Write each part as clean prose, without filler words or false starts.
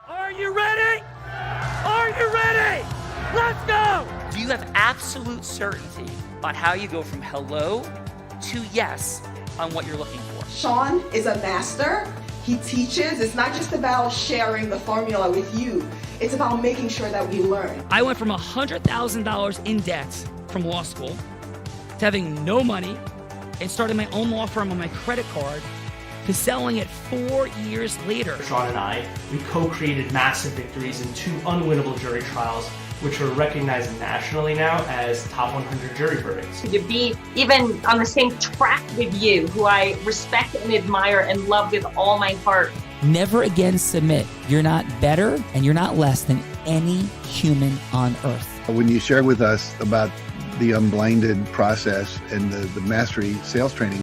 Are you ready? Are you ready? Let's go! Do you have absolute certainty about how you go from hello to yes on what you're looking for? Sean is a master. He teaches. It's not just about sharing the formula with you. It's about making sure that we learn. I went from $100,000 in debt from law school to having no money and starting my own law firm on my credit card to selling it 4 years later. Sean and I, we co-created massive victories in 2 unwinnable jury trials, which are recognized nationally now as top 100 jury verdicts. To be even on the same track with you, who I respect and admire and love with all my heart. Never again submit. You're not better and you're not less than any human on earth. When you shared with us about the Unblinded process and the mastery sales training,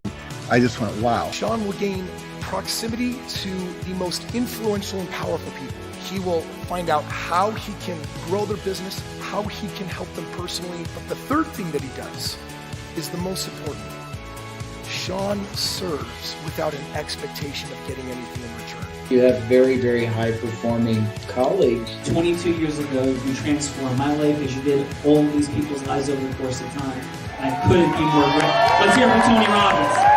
I just went, wow. Sean will gain proximity to the most influential and powerful people. He will find out how he can grow their business, how he can help them personally. But the third thing that he does is the most important. Sean serves without an expectation of getting anything in return. You have very, very high performing colleagues. 22 years ago, you transformed my life as you did all these people's lives over the course of time. I couldn't be more grateful. Let's hear it from Tony Robbins.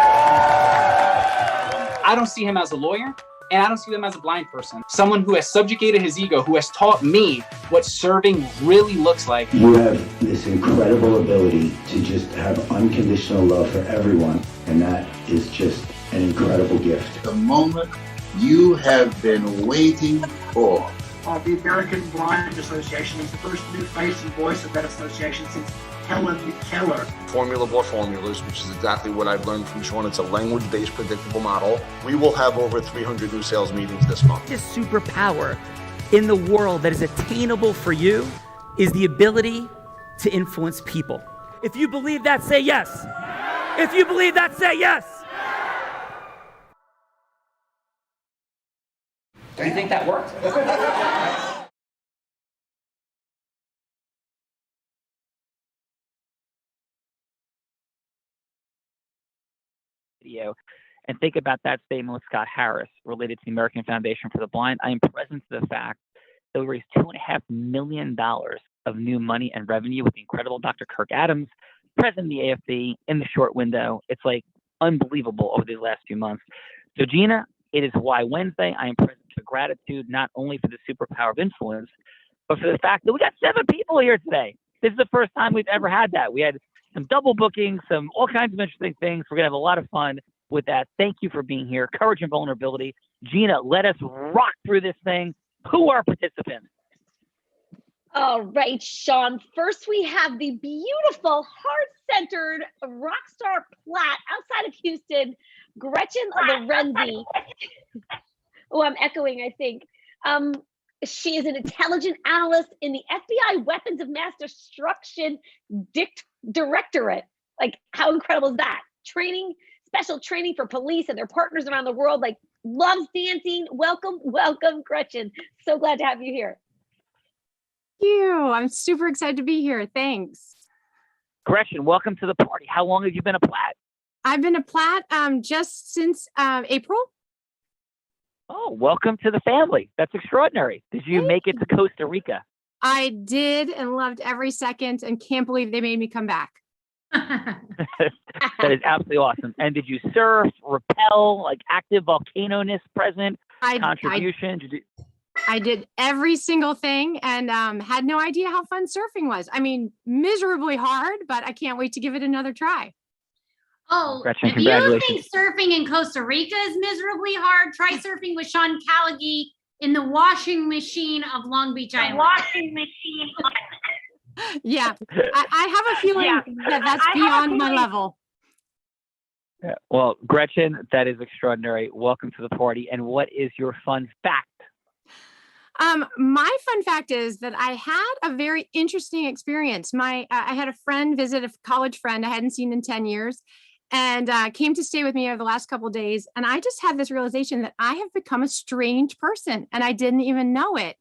I don't see him as a lawyer, and I don't see him as a blind person. Someone who has subjugated his ego, who has taught me what serving really looks like. You have this incredible ability to just have unconditional love for everyone, and that is just an incredible gift. The moment you have been waiting for. The American Blind Association is the first new face and voice of that association since Helen Keller. Formula for formulas, which is exactly what I've learned from Sean. It's a language-based predictable model. We will have over 300 new sales meetings this month. This superpower in the world that is attainable for you is the ability to influence people. If you believe that, say yes. If you believe that, say yes. Do you think that worked? Video and think about that statement with Scott Harris related to the American Foundation for the Blind. I am present to the fact that we raised $2.5 million of new money and revenue with the incredible Dr. Kirk Adams, president of the AFB, in the short window. It's like unbelievable over these last few months. So Gina, it is Why Wednesday. I am present for gratitude, not only for the superpower of influence, but for the fact that we got 7 people here today. This is the first time we've ever had that. We had some double bookings, some all kinds of interesting things. We're going to have a lot of fun with that. Thank you for being here. Courage and vulnerability. Gina, let us rock through this thing. Who are participants? All right, Sean. First, we have the beautiful, heart-centered rock star Platt outside of Houston, Gretchen Lorenzi. Oh, I'm echoing, I think. She is an intelligence analyst in the FBI Weapons of Mass Destruction Directorate. Like, how incredible is that? Training, special training for police and their partners around the world. Like, loves dancing. Welcome, welcome, Gretchen. So glad to have you here. Thank you. I'm super excited to be here. Thanks. Gretchen, welcome to the party. How long have you been a Platt? I've been a Platt just since April. Oh, welcome to the family. That's extraordinary. Did you make it to Costa Rica? I did and loved every second and can't believe they made me come back. That is absolutely awesome. And did you surf, rappel, like active volcano-ness present, contribution? I did every single thing and had no idea how fun surfing was. I mean, miserably hard, but I can't wait to give it another try. Oh, Gretchen, if you think surfing in Costa Rica is miserably hard, try surfing with Sean Callaghy in the washing machine of Long Beach Island. Washing machine. Yeah, I have a feeling that that's beyond my level. Yeah. Well, Gretchen, that is extraordinary. Welcome to the party. And what is your fun fact? My fun fact is that I had a very interesting experience. I had a friend visit, a college friend I hadn't seen in 10 years, and came to stay with me over the last couple of days. And I just had this realization that I have become a strange person and I didn't even know it.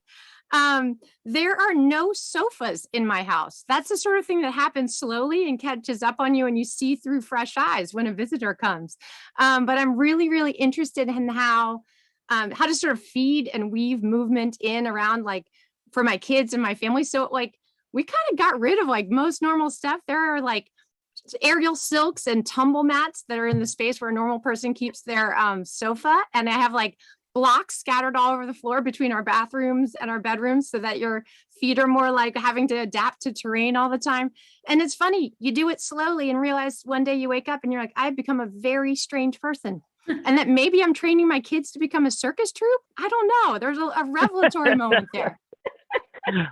There are no sofas in my house. That's the sort of thing that happens slowly and catches up on you and you see through fresh eyes when a visitor comes. But I'm really, really interested in how how to sort of feed and weave movement in around, like, for my kids and my family. So like we kind of got rid of like most normal stuff. There are like aerial silks and tumble mats that are in the space where a normal person keeps their sofa. And I have like blocks scattered all over the floor between our bathrooms and our bedrooms so that your feet are more like having to adapt to terrain all the time. And it's funny, you do it slowly and realize one day you wake up and you're like, I've become a very strange person. And that maybe I'm training my kids to become a circus troupe. I don't know. There's a revelatory moment there.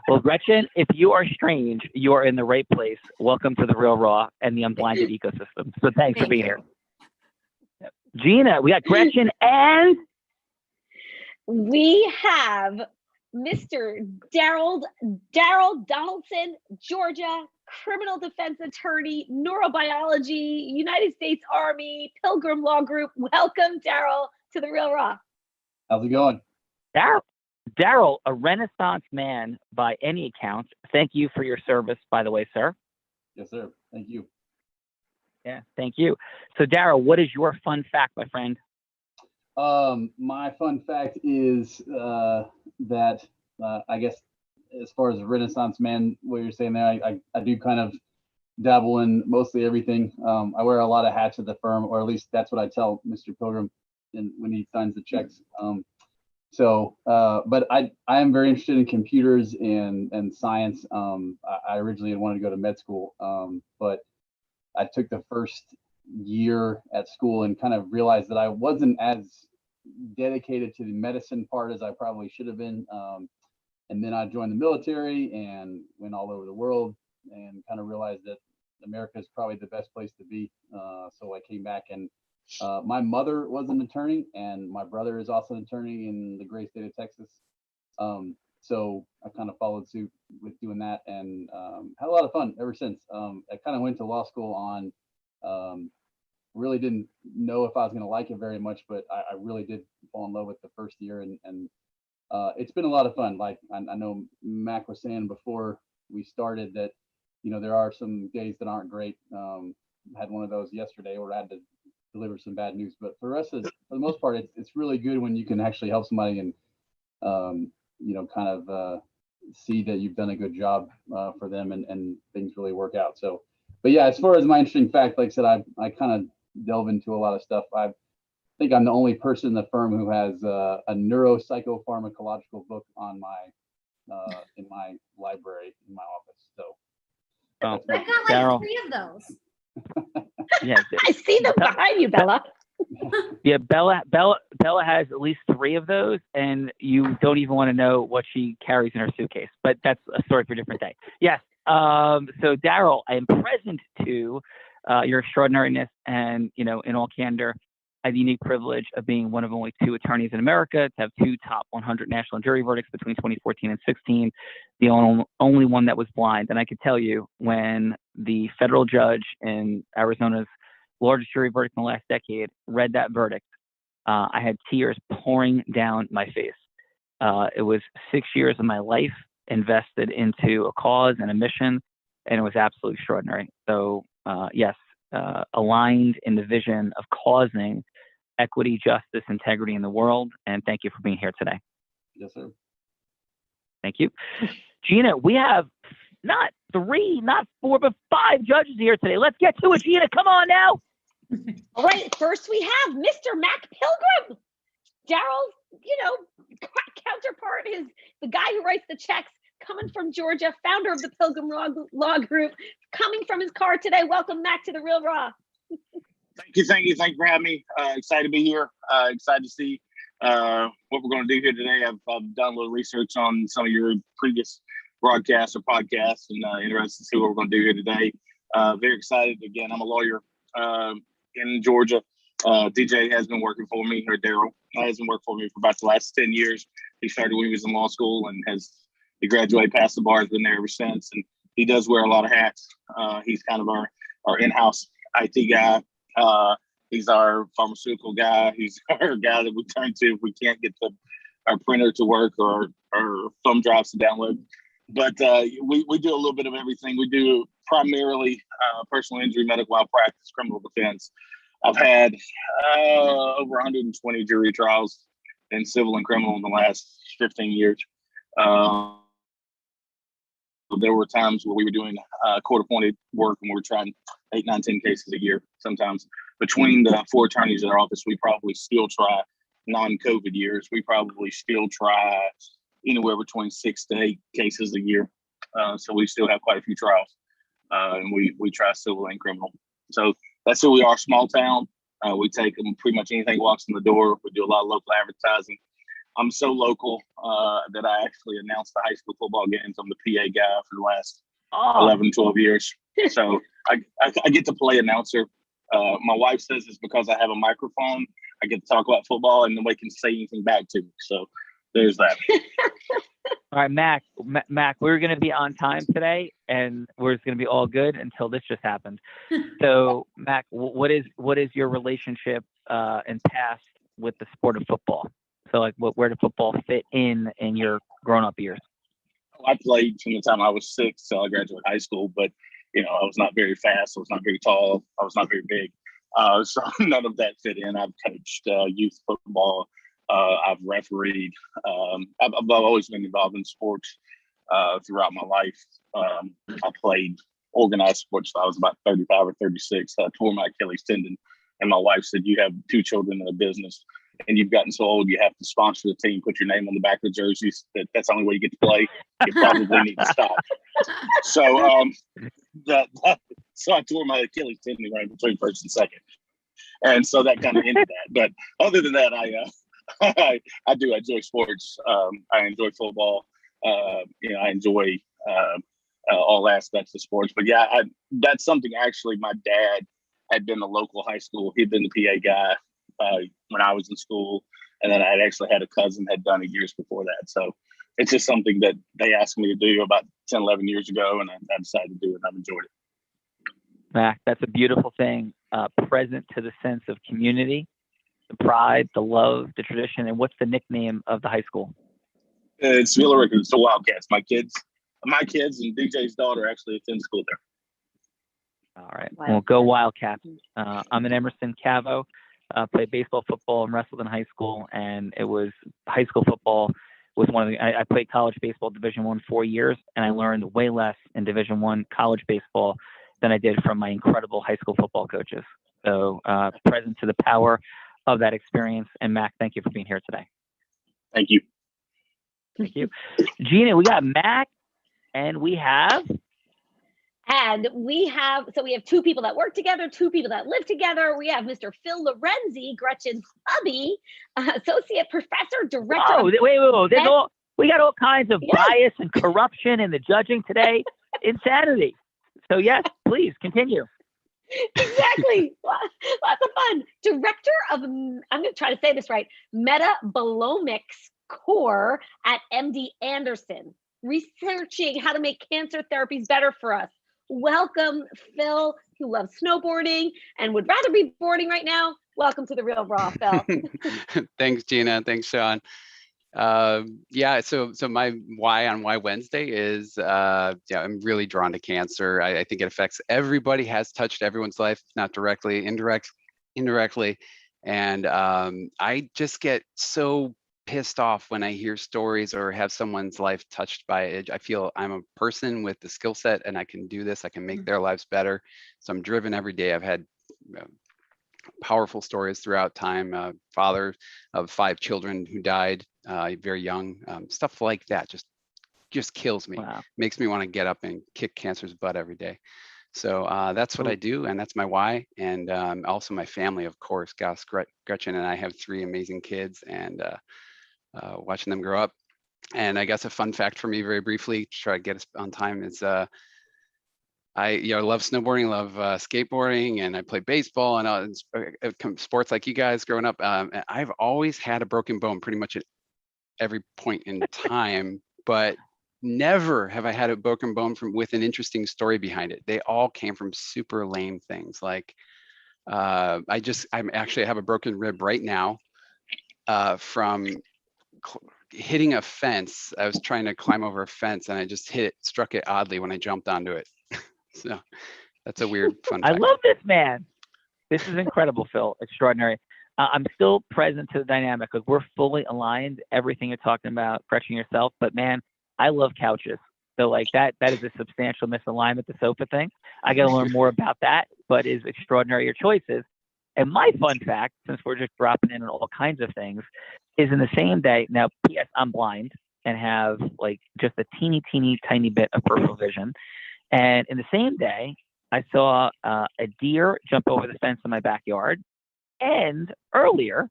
Well, Gretchen, if you are strange, you are in the right place. Welcome to the Real Raw and the Unblinded ecosystem. So thanks for being here. Gina, we got Gretchen and we have Mr. Daryl Donaldson, Georgia, criminal defense attorney, neurobiology, United States Army, Pilgrim Law Group. Welcome, Daryl, to the Real Raw. How's it going? Daryl, a Renaissance man by any account. Thank you for your service, by the way, sir. Yes, sir. Thank you. Yeah, thank you. So, Daryl, what is your fun fact, my friend? My fun fact is that I guess as far as a Renaissance man, what you're saying there, I do kind of dabble in mostly everything. I wear a lot of hats at the firm, or at least that's what I tell Mr. Pilgrim when he signs the checks. But I am very interested in computers and science. I originally wanted to go to med school, but I took the first year at school and kind of realized that I wasn't as dedicated to the medicine part as I probably should have been. And then I joined the military and went all over the world and kind of realized that America is probably the best place to be. So I came back, and my mother was an attorney and my brother is also an attorney in the great state of Texas. So I kind of followed suit with doing that and had a lot of fun ever since. I kind of went to law school on, really didn't know if I was going to like it very much, but I really did fall in love with the first year, and it's been a lot of fun. Like I know Mac was saying before we started that, there are some days that aren't great. Had one of those yesterday where I had to deliver some bad news, but for the most part, it's really good when you can actually help somebody and, kind of see that you've done a good job for them and things really work out. So, but yeah, as far as my interesting fact, like I said, I kind of delve into a lot of stuff. I think I'm the only person in the firm who has a neuropsychopharmacological book on in my library in my office. So I've got like Daryl. 3 of those. Yeah, I see them behind you, Bella. Yeah, Bella has at least 3 of those, and you don't even want to know what she carries in her suitcase. But that's a story for a different day. Yes. So Daryl, I am present to your extraordinariness, and in all candor, I have the unique privilege of being one of only 2 attorneys in America to have 2 top 100 national jury verdicts between 2014 and 16, the only one that was blind. And I could tell you, when the federal judge in Arizona's largest jury verdict in the last decade read that verdict, I had tears pouring down my face. It was 6 years of my life invested into a cause and a mission, and it was absolutely extraordinary. So yes, aligned in the vision of causing equity, justice, integrity in the world. And thank you for being here today. Yes, sir. Thank you. Gina, we have not 3, not 4, but 5 judges here today. Let's get to it, Gina. Come on now. All right, first we have Mr. Mac Pilgrim. Daryl's, counterpart is the guy who writes the checks, coming from Georgia, founder of the Pilgrim Law Group, coming from his car today. Welcome, Mac, to the Real Raw. Thank you for having me. Excited to be here. Excited to see what we're going to do here today. I've done a little research on some of your previous broadcasts or podcasts, and interested to see what we're going to do here today. Very excited. Again, I'm a lawyer in Georgia. DJ has been working for me, or Daryl has been working for me for about the last 10 years. He started when he was in law school and he graduated, passed the bar, has been there ever since. And he does wear a lot of hats. He's kind of our in-house IT guy. He's our pharmaceutical guy. He's our guy that we turn to if we can't get our printer to work or our thumb drives to download. But we do a little bit of everything. We do primarily personal injury, medical malpractice, criminal defense. I've had over 120 jury trials in civil and criminal in the last 15 years. There were times where we were doing court-appointed work and we were trying 8, 9, 10 cases a year. Sometimes between the 4 attorneys in our office, we probably still try non-COVID years. We probably still try anywhere between 6 to 8 cases a year. So we still have quite a few trials, and we try civil and criminal. So that's who we are, small town. We take them pretty much anything walks in the door. We do a lot of local advertising. I'm so local that I actually announced the high school football games. I'm the PA guy for the last 11, 12 years. So I get to play announcer. My wife says it's because I have a microphone. I get to talk about football and nobody can say anything back to me. So there's that. All right, Mac, we're going to be on time today, and we're going to be all good until this just happened. So, Mac, what is your relationship and past with the sport of football? So, like, where did football fit in your grown-up years? I played from the time I was 6 till I graduated high school, but I was not very fast. I was not very tall. I was not very big. So none of that fit in. I've coached youth football. I've refereed. I've always been involved in sports throughout my life. I played organized sports till I was about 35 or 36. I tore my Achilles tendon, and my wife said, "You have 2 children in a business, and you've gotten so old, you have to sponsor the team, put your name on the back of the jerseys. That's the only way you get to play. You probably need to stop." So so I tore my Achilles tendon right between first and second, and so that kind of ended that. But other than that, I do enjoy sports. I enjoy football. I enjoy all aspects of sports. But yeah, that's something actually my dad had been the local high school. He'd been the PA guy when I was in school. And then I actually had a cousin had done it years before that. So it's just something that they asked me to do about 10, 11 years ago. And I decided to do it. And I've enjoyed it. Mac, that's a beautiful thing. Present to the sense of community, the pride, the love, the tradition. And what's the nickname of the high school? It's Villa Rica. It's the Wildcats. My kids and DJ's daughter actually attend school there. All right. Well, go Wildcats. I'm an Emerson Cavo. Played baseball, football, and wrestled in high school. And it was high school football was one of the. I played college baseball, Division I, 4 years, and I learned way less in Division I college baseball than I did from my incredible high school football coaches. So present to the power of that experience. And Mac, thank you for being here today. Thank you. Thank you. Gina, we got Mac and we have 2 people that work together, 2 people that live together. We have Mr. Phil Lorenzi, Gretchen's hubby, associate professor, director. Oh, wait. We got all kinds of bias and corruption in the judging today. Insanity. So yes, please continue. Exactly. Lots of fun. Director of, I'm going to try to say this right, Metabolomics Core at MD Anderson, researching how to make cancer therapies better for us. Welcome, Phil, who loves snowboarding and would rather be boarding right now. Welcome to The Real Raw, Phil. Thanks, Gina. Thanks, Sean. So my why on Why Wednesday is, I'm really drawn to cancer. I think it affects everybody, has touched everyone's life, not directly, indirectly. And I just get so pissed off when I hear stories or have someone's life touched by it. I feel I'm a person with the skill set and I can do this. I can make their lives better. So I'm driven every day. I've had powerful stories throughout time. Father of 5 children who died very young. Stuff like that just kills me. Wow. Makes me want to get up and kick cancer's butt every day. So that's what I do, and that's my why. And also my family, of course. Gus, Gretchen, and I have 3 amazing kids, and watching them grow up. And I guess a fun fact for me, very briefly, to try to get us on time, is I love snowboarding, love skateboarding, and I play baseball and sports like you guys growing up. And I've always had a broken bone pretty much at every point in time, but never have I had a broken bone with an interesting story behind it. They all came from super lame things. Like I actually have a broken rib right now from hitting a fence. I was trying to climb over a fence and I just struck it oddly when I jumped onto it. So that's a weird fun fact. I love this man. This is incredible, Phil. Extraordinary. I'm still present to the dynamic. Like, we're fully aligned, everything you're talking about, correcting yourself. But man, I love couches. So like that is a substantial misalignment, the sofa thing. I got to learn more about that, but is extraordinary your choices. And my fun fact, since we're just dropping in on all kinds of things, is in the same day. Now, P.S. I'm blind and have like just a teeny tiny bit of peripheral vision. And in the same day, I saw a deer jump over the fence in my backyard. And earlier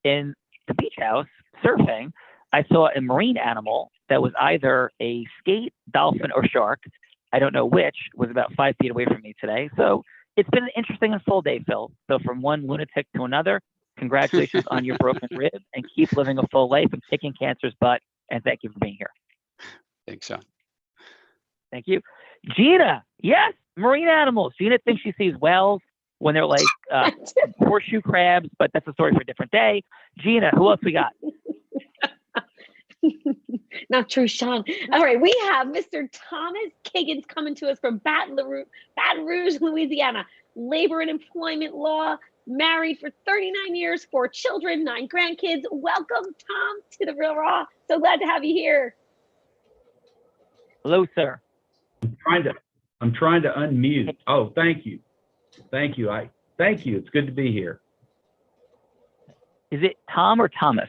in the beach house surfing, I saw a marine animal that was either a skate, dolphin, or shark. I don't know which, was about 5 feet away from me today. So it's been an interesting and full day, Phil. So from one lunatic to another, congratulations on your broken rib, and keep living a full life and kicking cancer's butt. And thank you for being here. Thanks, Sean. Thank you. Gina, yes, marine animals. Gina thinks she sees whales when they're like horseshoe crabs, but that's a story for a different day. Gina, who else we got? Not true, Sean. All right, we have Mr. Thomas Kiggins coming to us from Baton Rouge, Louisiana. Labor and employment law, married for 39 years, 4 children, 9 grandkids. Welcome, Tom, to The Real Raw. So glad to have you here. Hello, sir. I'm trying to unmute. Oh, thank you. Thank you. Thank you. It's good to be here. Is it Tom or Thomas?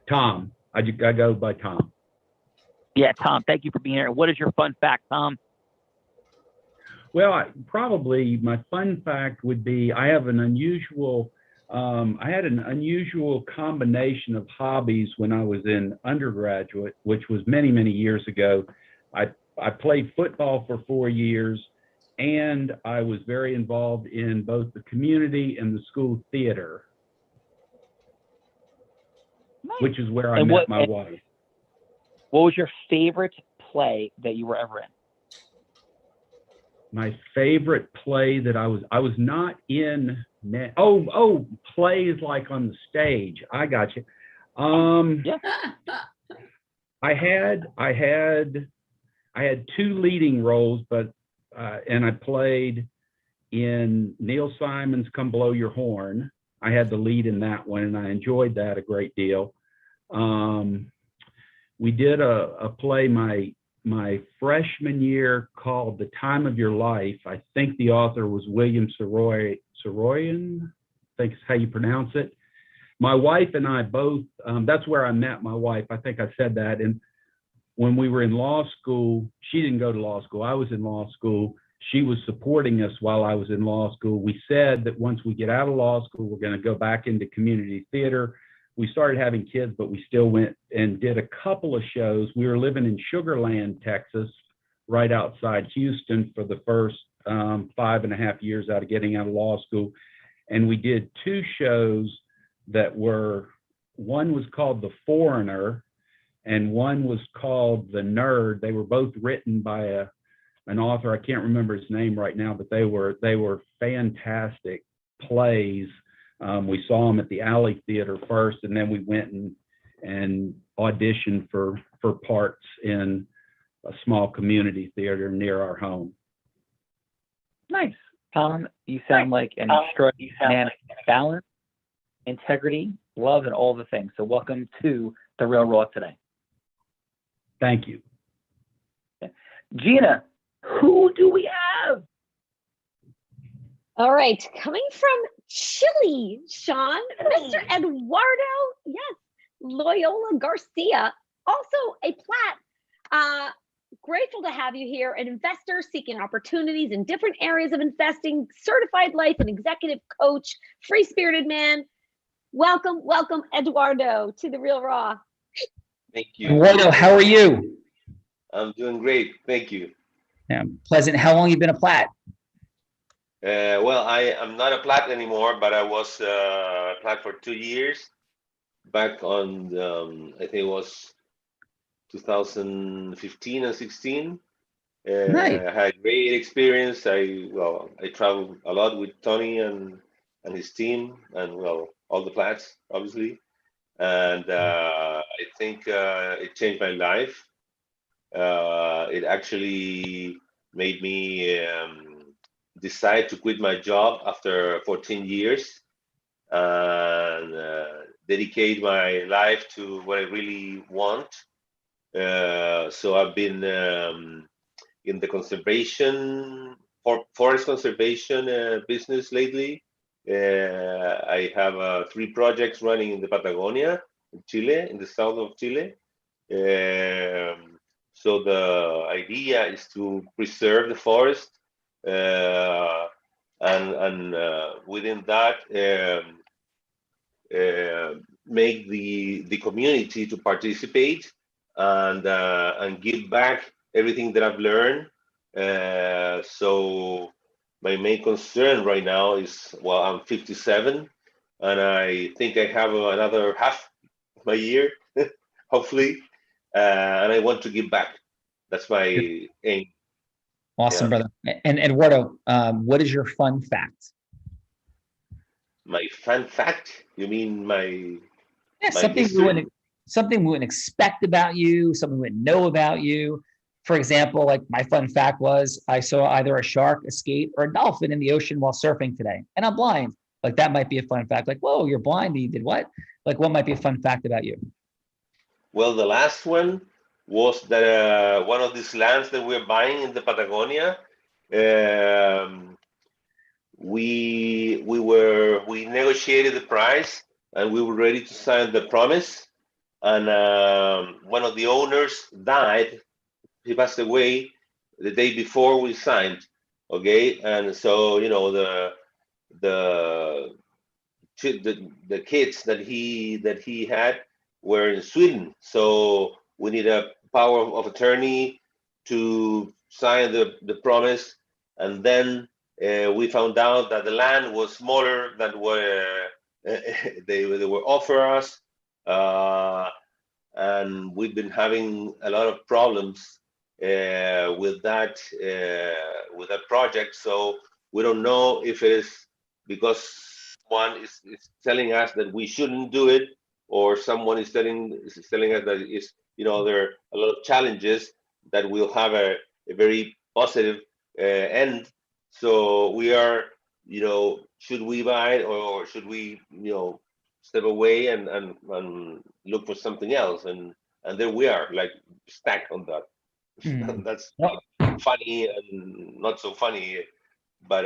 Tom. I go by Tom. Yeah, Tom. Thank you for being here. What is your fun fact, Tom? Well, probably my fun fact would be I have an unusual. I had an unusual combination of hobbies when I was in undergraduate, which was many years ago. I played football for 4 years, and I was very involved in both the community and the school theater, which is where I met my wife. What was your favorite play that you were ever in? My favorite play that I was not in. Plays like on the stage. I got you. Yeah. I had 2 leading roles, but and I played in Neil Simon's "Come Blow Your Horn." I had the lead in that one, and I enjoyed that a great deal. We did a play my freshman year called "The Time of Your Life." I think the author was William Saroyan, I think is how you pronounce it. My wife and I both, that's where I met my wife. I think I said that. And when we were in law school, she didn't go to law school. I was in law school. She was supporting us while I was in law school. We said that once we get out of law school, we're going to go back into community theater. We started having kids, but we still went and did a couple of shows. We were living in Sugar Land, Texas, right outside Houston for the first 5.5 years out of getting out of law school. And we did 2 shows that were, one was called The Foreigner and one was called The Nerd. They were both written by an author. I can't remember his name right now, but they were fantastic plays. We saw them at the Alley Theater first, and then we went and auditioned for parts in a small community theater near our home. Nice. Tom, you sound like an extraordinary man. Balance, integrity, love, and all the things. So welcome to The Real Raw today. Thank you. Gina, who do we have? All right, coming from Chile, Sean, Mr. Eduardo, yes, Loyola Garcia, also a Platt. Grateful to have you here, an investor seeking opportunities in different areas of investing, certified life and executive coach, free-spirited man. Welcome, Eduardo, to The Real Raw. Thank you. Eduardo, how are you? I'm doing great. Thank you. Yeah, pleasant. How long you been a Platt? Well, I'm not a Platt anymore, but I was Platt for 2 years. Back on, I think it was 2015 and 16. Nice. I had great experience. I traveled a lot with Tony and his team, and all the Platts, obviously. And I think it changed my life. It actually made me decide to quit my job after 14 years and dedicate my life to what I really want. So I've been in the forest conservation business lately. I have 3 projects running in the Patagonia, in Chile, in the south of Chile. So the idea is to preserve the forest, and within that, make the community to participate and give back everything that I've learned. So my main concern right now is, well, I'm 57, and I think I have another half of my year, hopefully, and I want to give back. That's my aim. Awesome, brother. And Eduardo, what is your fun fact? My fun fact? You mean my something we wouldn't expect about you, something we wouldn't know about you. For example, like my fun fact was I saw either a shark, a skate, or a dolphin in the ocean while surfing today, and I'm blind. Like that might be a fun fact. Like, whoa, you're blind and you did what? Like, what might be a fun fact about you? Well, the last one was that one of these lands that we're buying in the Patagonia, we negotiated the price and we were ready to sign the promise, and one of the owners died. He passed away the day before we signed. Okay, and so the kids that he had were in Sweden, so we need a power of attorney to sign the promise, and then we found out that the land was smaller than what they were offering us, and we've been having a lot of problems with that project. So we don't know if it is because one is telling us that we shouldn't do it, or someone is telling us that there are a lot of challenges that will have a very positive end. So we are, should we buy it, or should we, step away and look for something else? And there we are, like stuck on that. That's funny and not so funny, but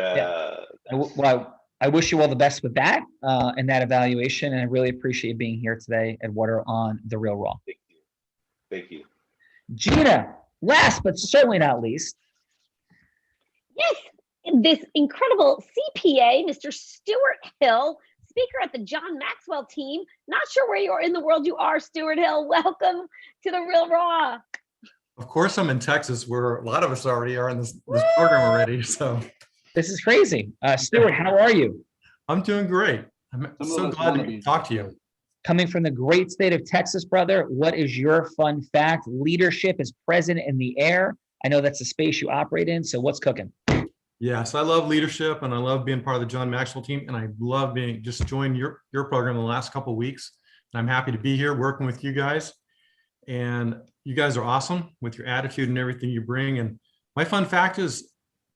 I wish you all the best with that and that evaluation, and I really appreciate being here today, Eduardo, on The Real Raw. Thank you. Gina, last but certainly not least. Yes, this incredible CPA, Mr. Stuart Hill, speaker at the John Maxwell team. Not sure where you are in the world you are, Stuart Hill. Welcome to The Real Raw. Of course, I'm in Texas, where a lot of us already are in this program already. So this is crazy. Stuart, how are you? I'm doing great. I'm so glad to talk to you. Coming from the great state of Texas, brother, what is your fun fact? Leadership is present in the air. I know that's the space you operate in. So what's cooking? Yes, I love leadership, and I love being part of the John Maxwell team, and I love just joining your program the last couple of weeks. And I'm happy to be here working with you guys. And you guys are awesome with your attitude and everything you bring. And my fun fact is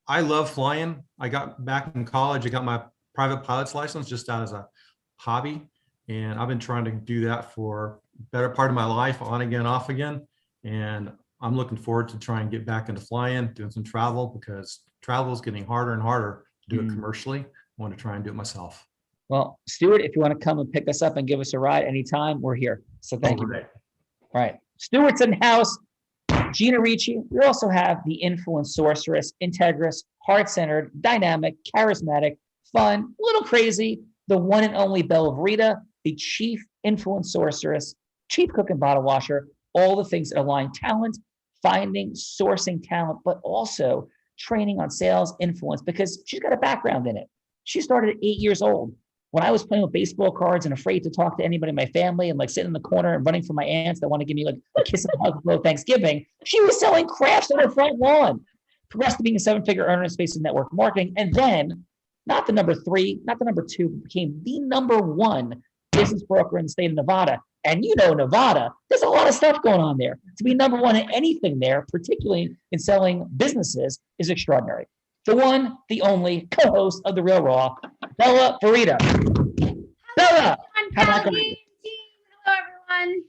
I love flying. I got back in college, I got my private pilot's license just out as a hobby. And I've been trying to do that for a better part of my life, on again, off again. And I'm looking forward to try and get back into flying, doing some travel, because travel is getting harder and harder to do it commercially. I want to try and do it myself. Well, Stuart, if you want to come and pick us up and give us a ride anytime, we're here. So thank you. All right. Stuart's in the house. Gina Ricci. We also have the influence sorceress, integrous, heart-centered, dynamic, charismatic, fun, a little crazy, the one and only Belle of Rita, the chief influence sorceress, chief cook and bottle washer, all the things that align talent, finding, sourcing talent, but also training on sales influence, because she's got a background in it. She started at 8 years old. When I was playing with baseball cards and afraid to talk to anybody in my family and like sitting in the corner and running from my aunts that want to give me like a kiss and a hug for Thanksgiving, she was selling crafts on her front lawn. Progressed to being a 7-figure earner in space and network marketing. And then, not the number 3, not the number 2, but became the number 1 business broker in the state of Nevada. And you know, Nevada, there's a lot of stuff going on there. To be number 1 in anything there, particularly in selling businesses, is extraordinary. The one, the only co-host of The Real Raw, Bella Farida. Callagy team. Hello, everyone.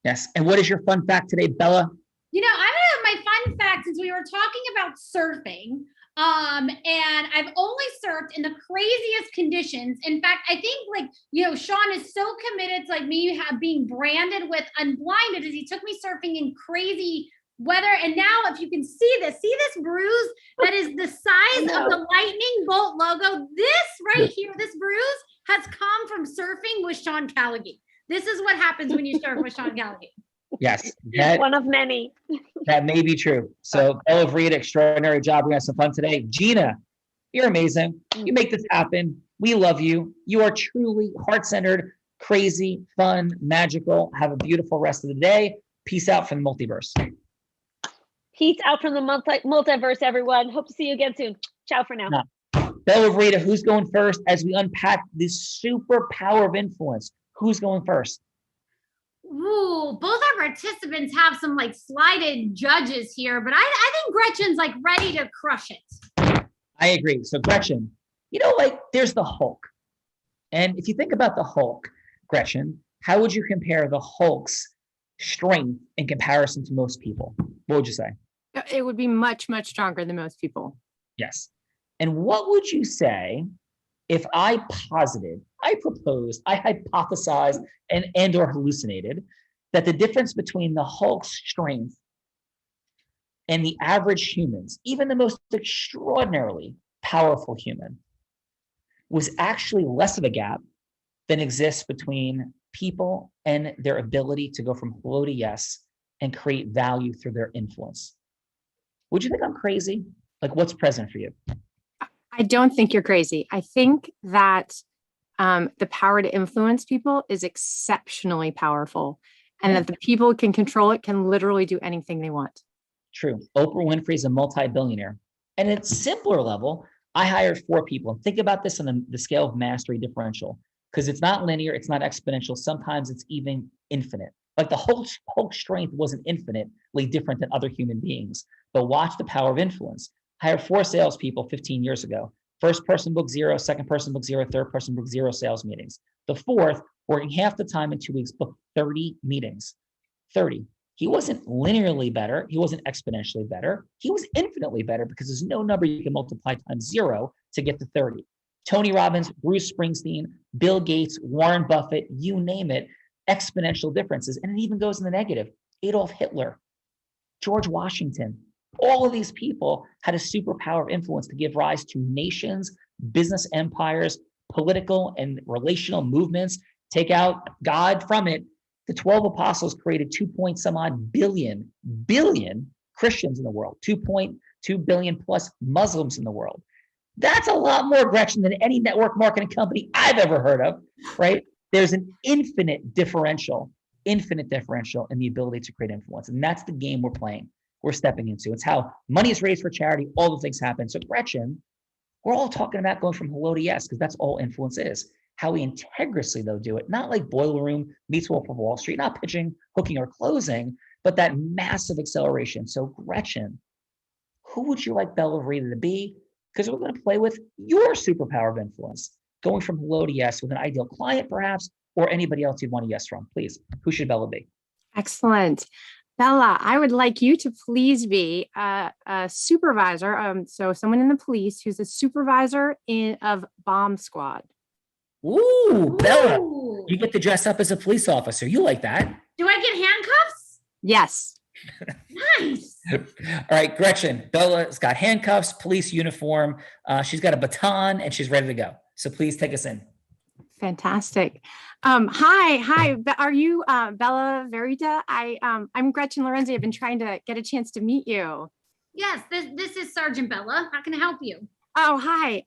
Yes. And what is your fun fact today, Bella? You know, I'm gonna have my fun fact since we were talking about surfing. And I've only surfed in the craziest conditions. In fact, I think Sean is so committed to me being branded with Unblinded as he took me surfing in crazy weather. And now if you can see this bruise that is the size of the lightning bolt logo. This right here, this bruise has come from surfing with Sean Callagy. This is what happens when you surf with Sean Callagy. Yes. One of many. That may be true. So Bella Vreda, extraordinary job. We're going to have some fun today. Gina, you're amazing. You make this happen. We love you. You are truly heart-centered, crazy, fun, magical. Have a beautiful rest of the day. Peace out from the multiverse. Peace out from the multiverse, everyone. Hope to see you again soon. Ciao for now. Bella Vreda, who's going first as we unpack this superpower of influence? Who's going first? Ooh, both our participants have some slided judges here, but I think Gretchen's ready to crush it. I agree. So Gretchen, there's the Hulk. And if you think about the Hulk, Gretchen, how would you compare the Hulk's strength in comparison to most people? What would you say? It would be much, much stronger than most people. Yes. And what would you say if I proposed, I hypothesized and or hallucinated that the difference between the Hulk's strength and the average humans, even the most extraordinarily powerful human, was actually less of a gap than exists between people and their ability to go from hello to yes and create value through their influence? Would you think I'm crazy? What's present for you? I don't think you're crazy. I think that the power to influence people is exceptionally powerful, and that the people who can control it can literally do anything they want. True. Oprah Winfrey is a multi-billionaire. And at a simpler level, I hired 4 people. And think about this on the scale of mastery differential, because it's not linear, it's not exponential. Sometimes it's even infinite. The Hulk strength wasn't infinitely different than other human beings. But watch the power of influence. I hired 4 salespeople 15 years ago. First person booked 0, second person booked 0, third person booked 0 sales meetings. The fourth, working half the time in 2 weeks, booked 30 meetings. 30. He wasn't linearly better. He wasn't exponentially better. He was infinitely better because there's no number you can multiply times 0 to get to 30. Tony Robbins, Bruce Springsteen, Bill Gates, Warren Buffett, you name it, exponential differences. And it even goes in the negative. Adolf Hitler, George Washington, all of these people had a superpower of influence to give rise to nations, business empires, political and relational movements. Take out God from it. The 12 apostles created 2-some-odd billion Christians in the world, 2.2 billion plus Muslims in the world. That's a lot more, Gretchen, than any network marketing company I've ever heard of, right? There's an infinite differential in the ability to create influence. And that's the game we're playing. We're stepping into. It's how money is raised for charity. All the things happen. So Gretchen, we're all talking about going from hello to yes, because that's all influence is. How we integriously, though, do it. Not like Boiler Room meets Wolf of Wall Street, not pitching, hooking, or closing, but that massive acceleration. So Gretchen, who would you like Bella Vreda to be? Because we're going to play with your superpower of influence, going from hello to yes with an ideal client, perhaps, or anybody else you'd want a yes from. Please, who should Bella be? Excellent. Bella, I would like you to please be a supervisor. So someone in the police who's a supervisor of bomb squad. Ooh, Bella, you get to dress up as a police officer. You like that? Do I get handcuffs? Yes. Nice. All right, Gretchen, Bella's got handcuffs, police uniform. She's got a baton, and she's ready to go. So please take us in. Fantastic. Hi. Are you Bella Vreda? I'm Gretchen Lorenzi. I've been trying to get a chance to meet you. Yes, this is Sergeant Bella. How can I help you? Oh, hi.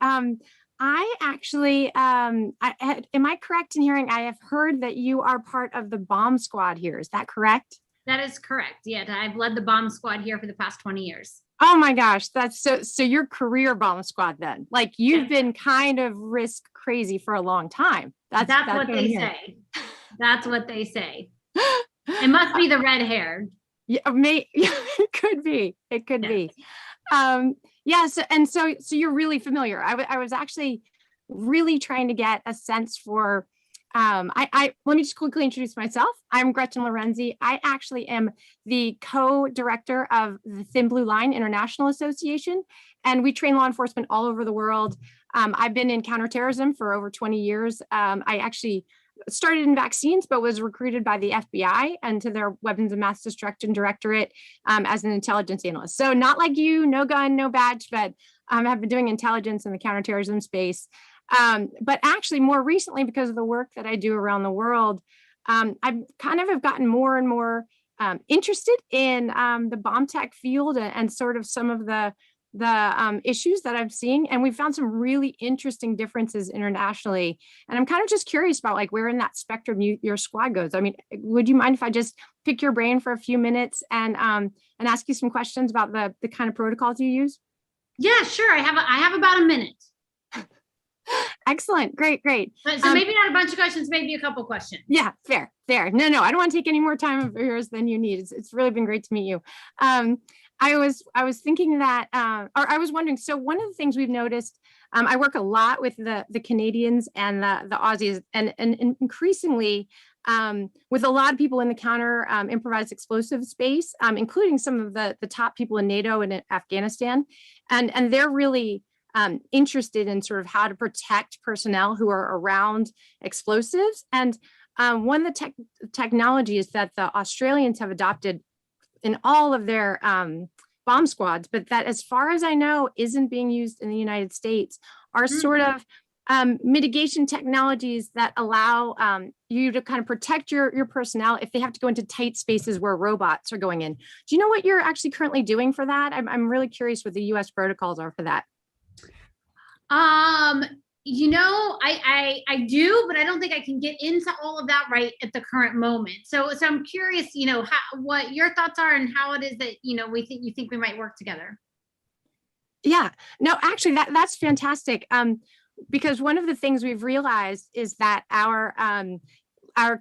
I actually, am I correct in hearing I have heard that you are part of the bomb squad here? Is that correct? That is correct. Yeah, I've led the bomb squad here for the past 20 years. Oh my gosh, that's so your career bomb squad then. You've been kind of risk crazy for a long time. That's what they say. That's what they say. It must be the red hair. Yeah, it could be. It could be. Yes, and so you're really familiar. I was actually really trying to get a sense for Let me just quickly introduce myself. I'm Gretchen Lorenzi. I actually am the co-director of the Thin Blue Line International Association, and we train law enforcement all over the world. I've been in counterterrorism for over 20 years. I actually started in vaccines, but was recruited by the FBI and to their Weapons of Mass Destruction Directorate as an intelligence analyst. So not like you, no gun, no badge, but have been doing intelligence in the counterterrorism space. But actually more recently, because of the work that I do around the world, I kind of have gotten more and more interested in the bomb tech field and sort of some of the issues that I'm seeing. And we found some really interesting differences internationally. And I'm kind of just curious about like where in that spectrum your squad goes. I mean, would you mind if I just pick your brain for a few minutes and ask you some questions about the kind of protocols you use? Yeah, sure. I have about a minute. Excellent. Great. So maybe not a bunch of questions, maybe a couple questions. Yeah, fair. No, I don't want to take any more time of yours than you need. It's really been great to meet you. I was thinking that, or I was wondering, so one of the things we've noticed, I work a lot with the Canadians and the Aussies and increasingly with a lot of people in the counter improvised explosive space, including some of the top people in NATO and in Afghanistan. And they're really interested in sort of how to protect personnel who are around explosives. And one of the technologies that the Australians have adopted in all of their bomb squads, but that as far as I know, isn't being used in the United States, are sort of mitigation technologies that allow you to kind of protect your personnel if they have to go into tight spaces where robots are going in. Do you know what you're actually currently doing for that? I'm really curious what the US protocols are for that. You know, I do, but I don't think I can get into all of that right at the current moment. So I'm curious, you know, what your thoughts are and how it is that, you know, you think we might work together. Yeah, no, actually that's fantastic. Because one of the things we've realized is that our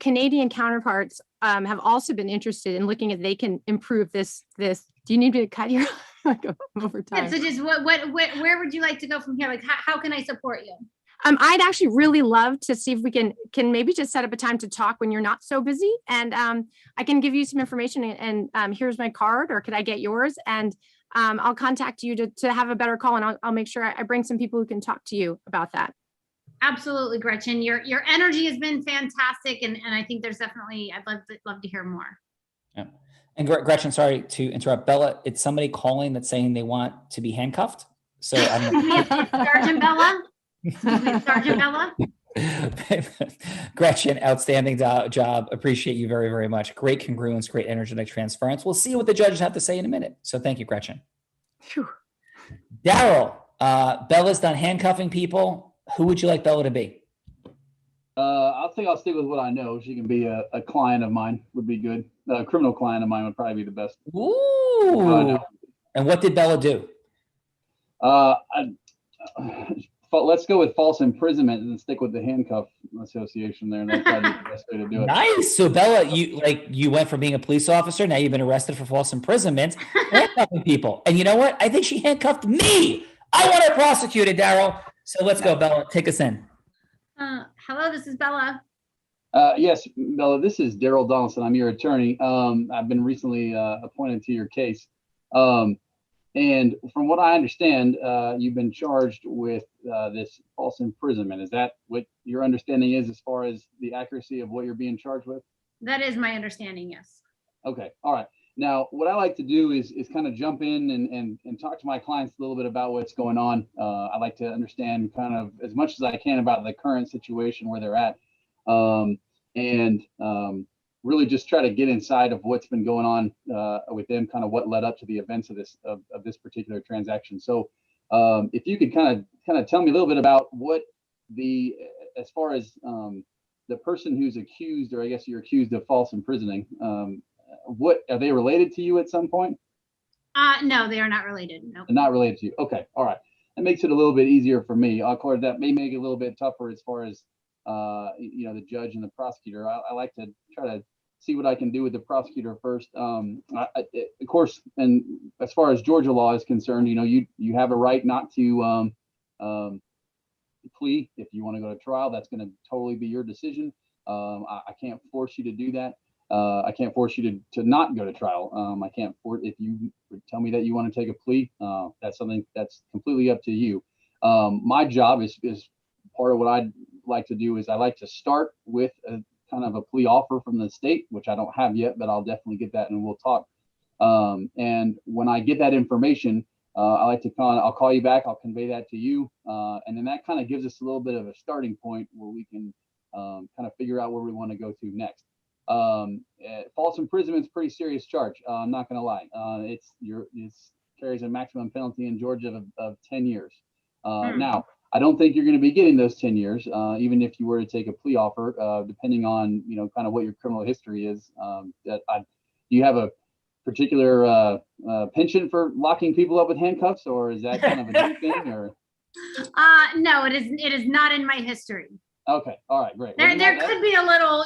Canadian counterparts have also been interested in looking at they can improve this. Do you need me to cut here? Over time. Yeah, so just where would you like to go from here? Like how can I support you? I'd actually really love to see if we can maybe just set up a time to talk when you're not so busy, and I can give you some information and here's my card, or could I get yours? And I'll contact you to have a better call, and I'll make sure I bring some people who can talk to you about that. Absolutely, Gretchen. Your energy has been fantastic, and I think there's definitely I'd love to hear more. Yeah. And Gretchen, sorry to interrupt. Bella, it's somebody calling that's saying they want to be handcuffed. So I don't know. Sergeant Bella? Sergeant Bella? Gretchen, outstanding job. Appreciate you very, very much. Great congruence, great energetic transference. We'll see what the judges have to say in a minute. So thank you, Gretchen. Daryl, Bella's done handcuffing people. Who would you like Bella to be? I think I'll stick with what I know. She can be a client of mine would be good. A criminal client of mine would probably be the best. Ooh. And what did Bella do? Let's go with false imprisonment and stick with the handcuff association there. And that's probably the best way to do it. Nice. So Bella, you went from being a police officer. Now you've been arrested for false imprisonment, handcuffing people. And you know what? I think she handcuffed me. I want her prosecuted, Daryl. So let's go, Bella. Take us in. Hello, this is Bella. Yes, Bella, this is Daryl Donaldson. I'm your attorney. I've been recently appointed to your case. And from what I understand, you've been charged with this false imprisonment. Is that what your understanding is as far as the accuracy of what you're being charged with? That is my understanding, yes. Okay. All right. Now, what I like to do is kind of jump in and talk to my clients a little bit about what's going on. I like to understand kind of as much as I can about the current situation where they're at, and really just try to get inside of what's been going on with them, kind of what led up to the events of this particular transaction. So if you could kind of tell me a little bit about what as far as the person who's accused, or I guess you're accused of false imprisoning, what are they related to you at some point? No, they are not related. No. They're not related to you. Okay. All right. That makes it a little bit easier for me. Of course, that may make it a little bit tougher as far as the judge and the prosecutor. I like to try to see what I can do with the prosecutor first. Of course, and as far as Georgia law is concerned, you have a right not to plea. If you want to go to trial, that's going to totally be your decision. I can't force you to do that. I can't force you to not go to trial. I can't force, if you tell me that you want to take a plea, that's something that's completely up to you. My job is part of what I'd like to do is I like to start with a kind of a plea offer from the state, which I don't have yet, but I'll definitely get that and we'll talk. And when I get that information, I'll call you back, I'll convey that to you. And then that kind of gives us a little bit of a starting point where we can kind of figure out where we want to go to next. False imprisonment is a pretty serious charge. I'm not going to lie. It carries a maximum penalty in Georgia of 10 years. Now, I don't think you're going to be getting those 10 years, even if you were to take a plea offer, depending on, kind of what your criminal history is. Do you have a particular penchant for locking people up with handcuffs, or is that kind of a new thing? Or no, it is not in my history. Okay, all right, great. There could be a little,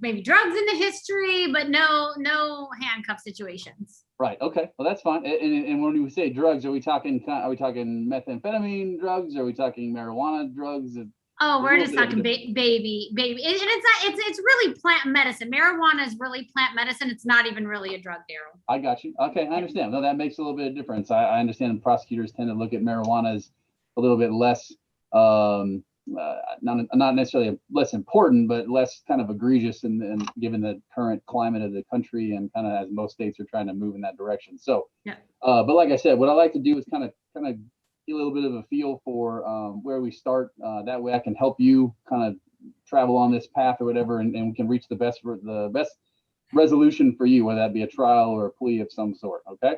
maybe drugs in the history, but no handcuff situations. Right. Okay. Well, that's fine. And when we say drugs, are we talking methamphetamine drugs? Are we talking marijuana drugs? Oh, we're just talking baby. And it's really plant medicine. Marijuana is really plant medicine. It's not even really a drug, Daryl. I got you. Okay, I understand. No, that makes a little bit of difference. I understand prosecutors tend to look at marijuana as a little bit less, not necessarily less important, but less kind of egregious, and given the current climate of the country, and kind of as most states are trying to move in that direction. So, yeah. But like I said, what I like to do is kind of get a little bit of a feel for where we start. That way I can help you kind of travel on this path or whatever, and we can reach the best resolution for you, whether that be a trial or a plea of some sort. Okay.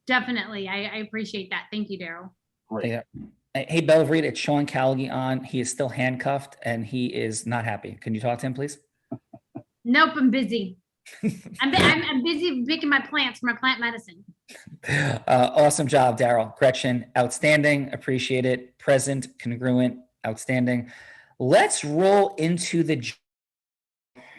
Definitely. I appreciate that. Thank you, Daryl. Great. Yeah. Hey, Belvreed, it's Sean Callaghan on. He is still handcuffed and he is not happy. Can you talk to him, please? Nope, I'm busy. I'm busy picking my plants for my plant medicine. Awesome job, Daryl. Gretchen, outstanding. Appreciate it. Present, congruent, outstanding. Let's roll into the.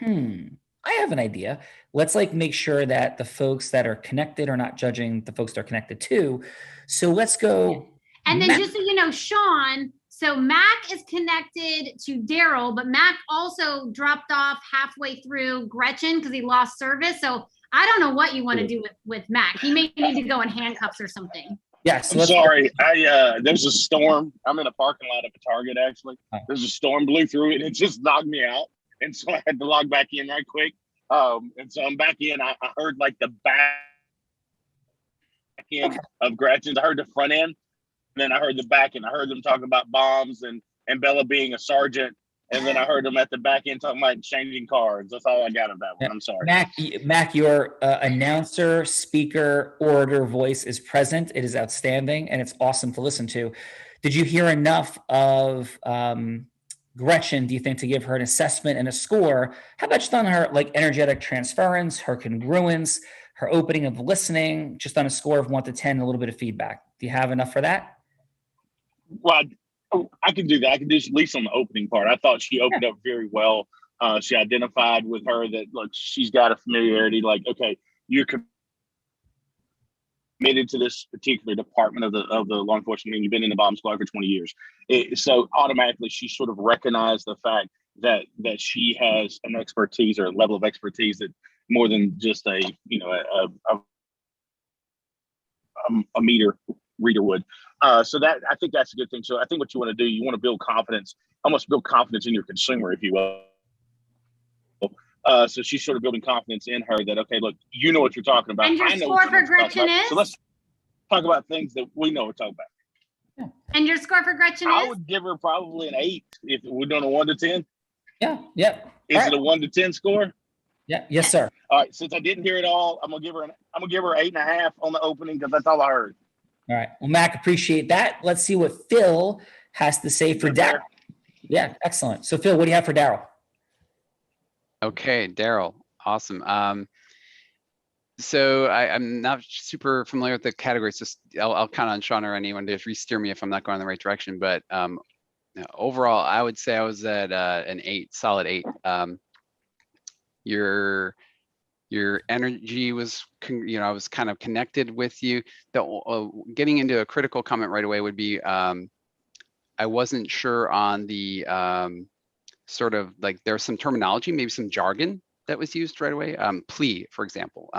I have an idea. Let's make sure that the folks that are connected are not judging the folks they're connected to. So let's go. And then just so you know, Sean, so Mac is connected to Daryl, but Mac also dropped off halfway through Gretchen because he lost service. So I don't know what you want to do with Mac. He may need to go in handcuffs or something. Yes. I'm sorry. There's a storm. I'm in a parking lot of a Target, actually. There's a storm blew through it and it just knocked me out. And so I had to log back in right quick. And so I'm back in. I heard the back end of Gretchen's. I heard the front end. And then I heard the back end. I heard them talking about bombs and Bella being a sergeant. And then I heard them at the back end talking about changing cards. That's all I got of that one. I'm sorry. Mac, your announcer, speaker, orator voice is present. It is outstanding and it's awesome to listen to. Did you hear enough of Gretchen, do you think, to give her an assessment and a score? How about just on her energetic transference, her congruence, her opening of listening, just on a score of 1 to 10, a little bit of feedback? Do you have enough for that? Well, I can do that. I can do at least on the opening part. I thought she opened up very well. She identified with her that she's got a familiarity. Okay, you're committed to this particular department of the law enforcement, and you've been in the bomb squad for 20 years. So automatically, she sort of recognized the fact that she has an expertise or a level of expertise that more than just a meter reader would. So that, I think that's a good thing. So I think what you want to do, you want to build confidence, almost build confidence in your consumer, if you will. So she's sort of building confidence in her that, okay, look, you know what you're talking about. And your score for Gretchen is? So let's talk about things that we know we're talking about. And your score for Gretchen is? I would give her probably an 8 if we're doing a 1 to 10. Yeah. Yep. Is it a 1 to 10 score? Yeah. Yes, sir. All right. Since I didn't hear it all, I'm gonna give her 8.5 on the opening because that's all I heard. All right. Well, Mac, appreciate that. Let's see what Phil has to say for Daryl. Yeah, excellent. So, Phil, what do you have for Daryl? Okay, Daryl. Awesome. So I'm not super familiar with the categories. Just I'll count on Sean or anyone to re-steer me if I'm not going in the right direction. But overall, I would say I was at an 8, solid 8. Your energy was, I was kind of connected with you. Getting into a critical comment right away would be I wasn't sure on the sort of like there's some terminology, maybe some jargon that was used right away. Plea, for example.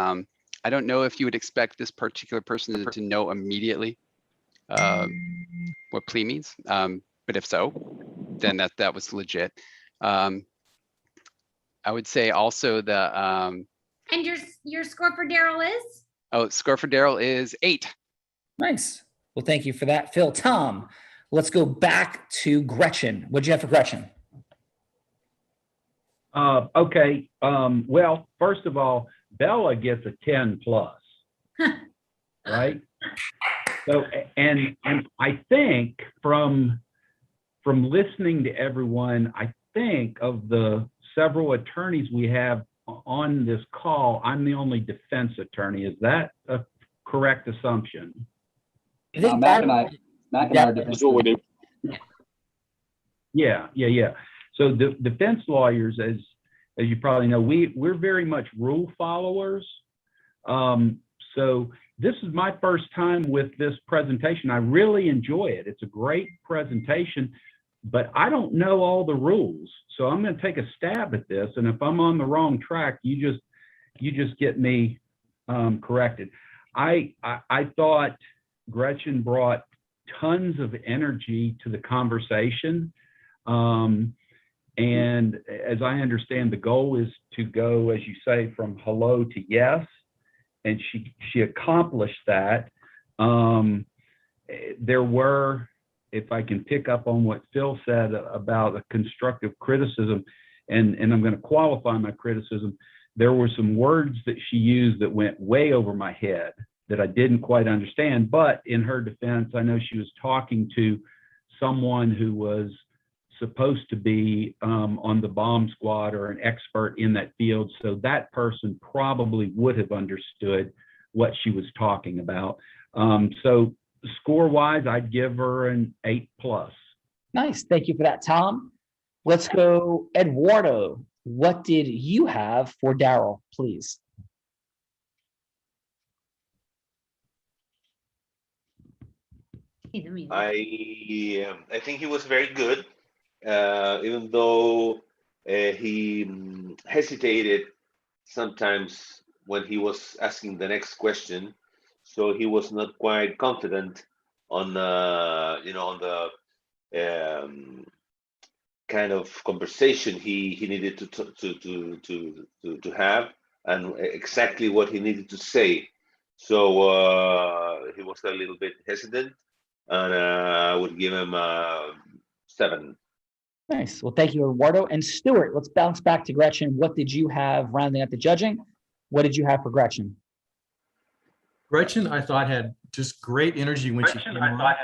I don't know if you would expect this particular person to know immediately what plea means, but if so, then that was legit. I would say also the And your score for Daryl is? score for Daryl is 8. Nice. Well, thank you for that, Phil. Tom, let's go back to Gretchen. What'd you have for Gretchen? Okay. Well, first of all, Bella gets a 10 plus, right? So, and I think from listening to everyone, I think of the several attorneys we have on this call, I'm the only defense attorney. Is that a correct assumption? Mac and I are defense. What we do. Yeah. So the defense lawyers, as you probably know, we're very much rule followers. So this is my first time with this presentation. I really enjoy it. It's a great presentation, but I don't know all the rules. So I'm going to take a stab at this. And if I'm on the wrong track, you just get me corrected. I thought Gretchen brought tons of energy to the conversation. And as I understand, the goal is to go, as you say, from hello to yes. And she accomplished that. There were, if I can pick up on what Phil said about a constructive criticism, and I'm going to qualify my criticism, there were some words that she used that went way over my head that I didn't quite understand. But in her defense, I know she was talking to someone who was supposed to be on the bomb squad or an expert in that field. So that person probably would have understood what she was talking about. So score-wise, I'd give her an 8 plus. Nice. Thank you for that, Tom. Let's go, Eduardo. What did you have for Daryl, please? I think he was very good, even though he hesitated sometimes when he was asking the next question. So he was not quite confident on on the kind of conversation he needed to have, and exactly what he needed to say. So he was a little bit hesitant, and I would give him 7. Nice. Well, thank you, Eduardo. And Stuart, let's bounce back to Gretchen. What did you have rounding out the judging? What did you have for Gretchen? Gretchen, I thought, had just great energy when she came on.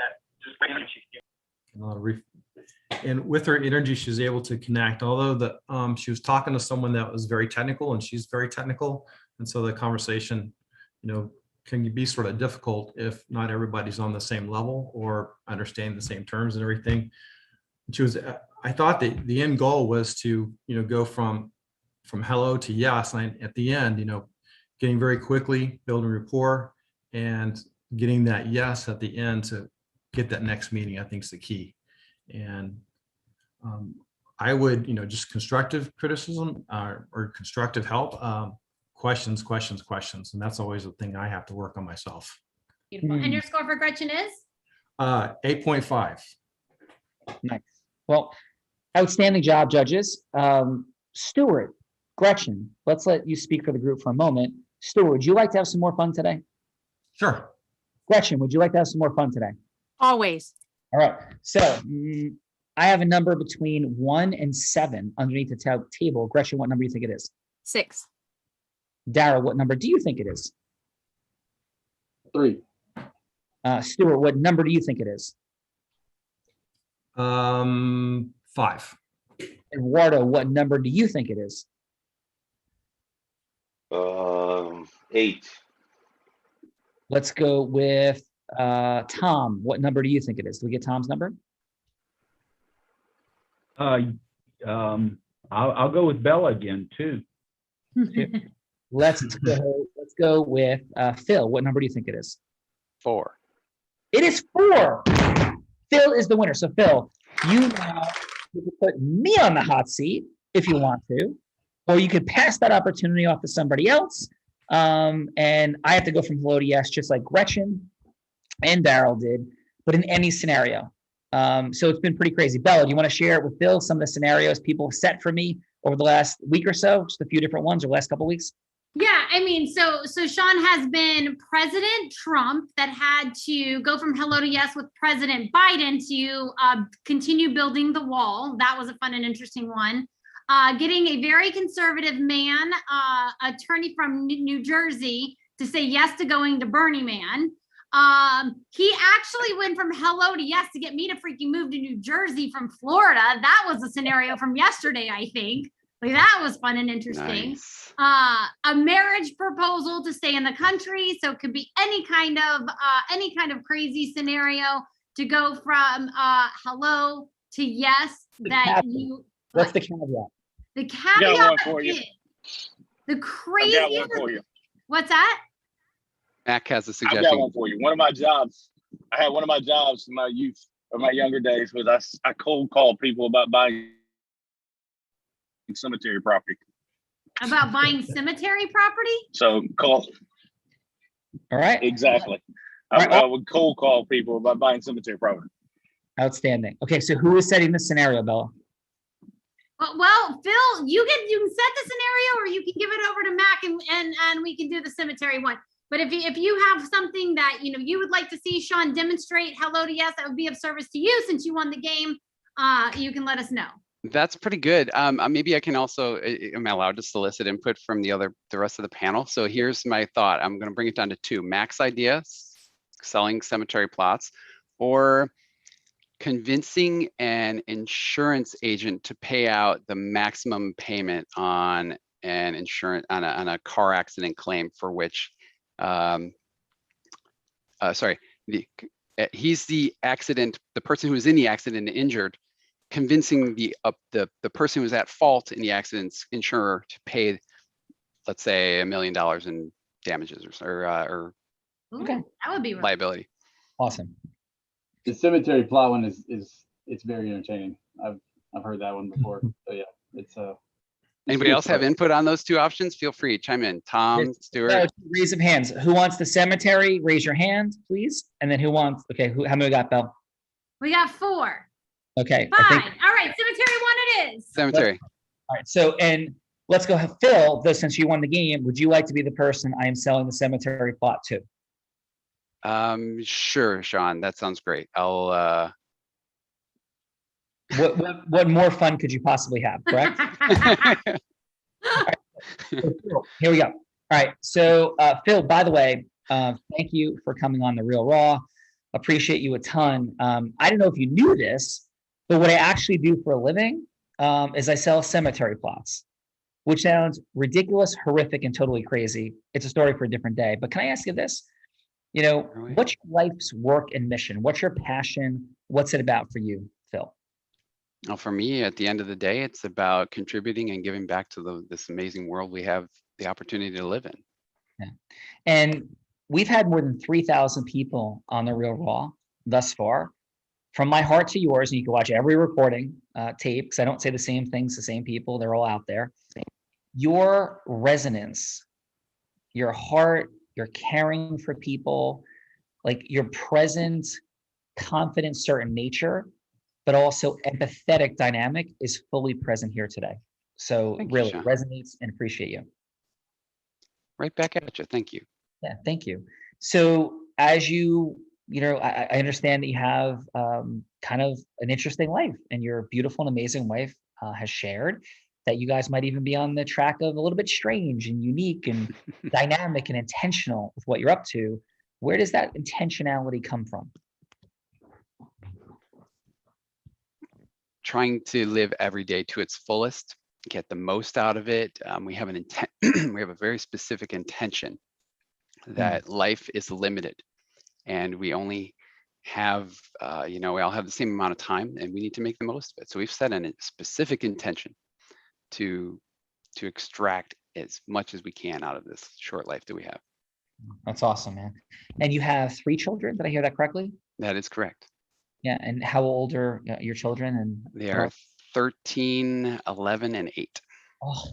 And with her energy, she was able to connect. Although she was talking to someone that was very technical, and she's very technical, and so the conversation, can be sort of difficult if not everybody's on the same level or understanding the same terms and everything. I thought that the end goal was to go from hello to yes, and at the end, getting very quickly, building rapport, and getting that yes at the end to get that next meeting, I think, is the key. And I would, just constructive criticism or constructive help, questions, and that's always the thing I have to work on myself. Beautiful. And your score for Gretchen is? 8.5. Nice. Well, outstanding job, judges. Stuart, Gretchen, let's let you speak for the group for a moment. Stuart, would you like to have some more fun today? Sure. Gretchen, would you like to have some more fun today? Always. All right. So I have a number between 1 and 7 underneath the table. Gretchen, what number do you think it is? 6. Daryl, what number do you think it is? 3. Stuart, what number do you think it is? 5. Eduardo, what number do you think it is? 8. Let's go with Tom. What number do you think it is? Do we get Tom's number? I'll go with Bella again too. Let's go with Phil. What number do you think it is? 4. It is 4. Phil is the winner. So Phil, you can put me on the hot seat if you want to, or you could pass that opportunity off to somebody else. And I have to go from hello to yes, just like Gretchen and Daryl did, but in any scenario. So it's been pretty crazy. Bella, do you want to share with Phil some of the scenarios people have set for me over the last week or so? Just a few different ones or last couple of weeks? Yeah, I mean, so Sean has been President Trump that had to go from hello to yes with President Biden to continue building the wall. That was a fun and interesting one. Getting a very conservative man, attorney from New Jersey, to say yes to going to Burning Man. He actually went from hello to yes to get me to freaking move to New Jersey from Florida. That was a scenario from yesterday, I think. Like, that was fun and interesting. Nice. A marriage proposal to stay in the country. So it could be any kind of crazy scenario to go from hello to yes. What's the caveat? The I got one caveat for you. is the I craziest. got one for you. What's that? Mac has a I've suggestion. got one for you. One of my jobs in my youth or my younger days was I cold called people about buying cemetery property. About buying cemetery property? So call. All right. Exactly. I would cold call people about buying cemetery property. Outstanding. Okay, so who is setting the scenario, Bella? Well, Phil, you can set the scenario, or you can give it over to Mac, and we can do the cemetery one. But if you have something that you would like to see Sean demonstrate hello to yes, that would be of service to you since you won the game, you can let us know. That's pretty good. Maybe I can also, am I allowed to solicit input from the rest of the panel? So here's my thought. I'm going to bring it down to two. Mac's idea, selling cemetery plots, or convincing an insurance agent to pay out the maximum payment on an insurance on a car accident claim for which he's the person who was in the accident and injured, convincing the person who was at fault in the accident's insurer to pay, let's say, $1 million in damages or okay, that would be liability. Awesome. The cemetery plot one is it's very entertaining. I've heard that one before. So yeah, it's Anybody else have input on those two options? Feel free, chime in. Tom, Stuart. Raise of hands. Who wants the cemetery? Raise your hand, please. And then who wants? Okay, how many we got, Belle? We got 4. Okay. Fine. All right, cemetery one it is. Cemetery. All right. So, and let's go. Phil, though, since you won the game, would you like to be the person I am selling the cemetery plot to? Sure, Sean. That sounds great. I'll. What more fun could you possibly have? Correct. Right. So, here we go. All right. So, Phil, by the way, thank you for coming on The Real Raw. Appreciate you a ton. I don't know if you knew this, but what I actually do for a living is I sell cemetery plots, which sounds ridiculous, horrific, and totally crazy. It's a story for a different day. But can I ask you this? What's your life's work and mission? What's your passion? What's it about for you, Phil? Well, for me, at the end of the day, it's about contributing and giving back to this amazing world we have the opportunity to live in. Yeah. And we've had more than 3,000 people on The Real Raw thus far. From my heart to yours, and you can watch every recording tape, because I don't say the same things to the same people. They're all out there. Your resonance, your heart, your caring for people, like your present, confident, certain nature, but also empathetic dynamic is fully present here today. So really resonates and appreciate you. Right back at you. Thank you. Yeah, thank you. So as I understand that you have kind of an interesting life, and your beautiful and amazing wife has shared that you guys might even be on the track of a little bit strange and unique and dynamic and intentional with what you're up to. Where does that intentionality come from? Trying to live every day to its fullest, get the most out of it. We have an intent. We have a very specific intention that life is limited, and we only have, we all have the same amount of time, and we need to make the most of it. So we've set a specific intention to extract as much as we can out of this short life that we have. That's awesome, man. And you have 3 children. Did I hear that correctly? That is correct. Yeah. And how old are your children? And They are 13, 11, and 8. oh,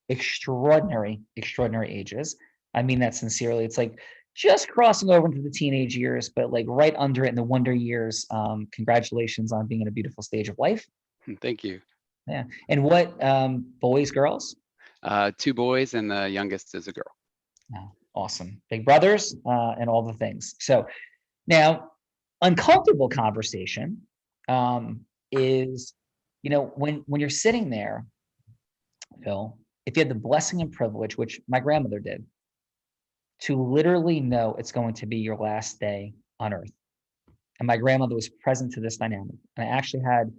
extraordinary ages. I mean that sincerely. It's like just crossing over into the teenage years, but like right under it in the wonder years. Congratulations on being in a beautiful stage of life. Thank you. Yeah. And what boys, girls? 2 boys, and the youngest is a girl. Oh, awesome. Big brothers and all the things. So now, uncomfortable conversation is, when you're sitting there, Phil, if you had the blessing and privilege, which my grandmother did, to literally know it's going to be your last day on earth. And my grandmother was present to this dynamic. And I actually had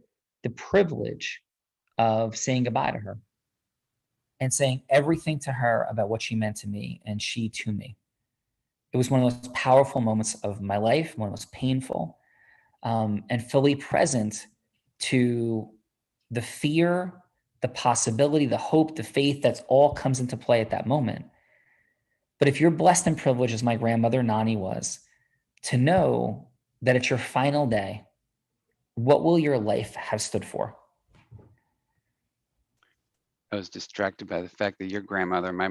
the privilege of saying goodbye to her and saying everything to her about what she meant to me and she to me. It was one of the most powerful moments of my life, one of the most painful, and fully present to the fear, the possibility, the hope, the faith that's all comes into play at that moment. But if you're blessed and privileged, as my grandmother Nani was, to know that it's your final day, what will your life have stood for? I was distracted by the fact that your grandmother, my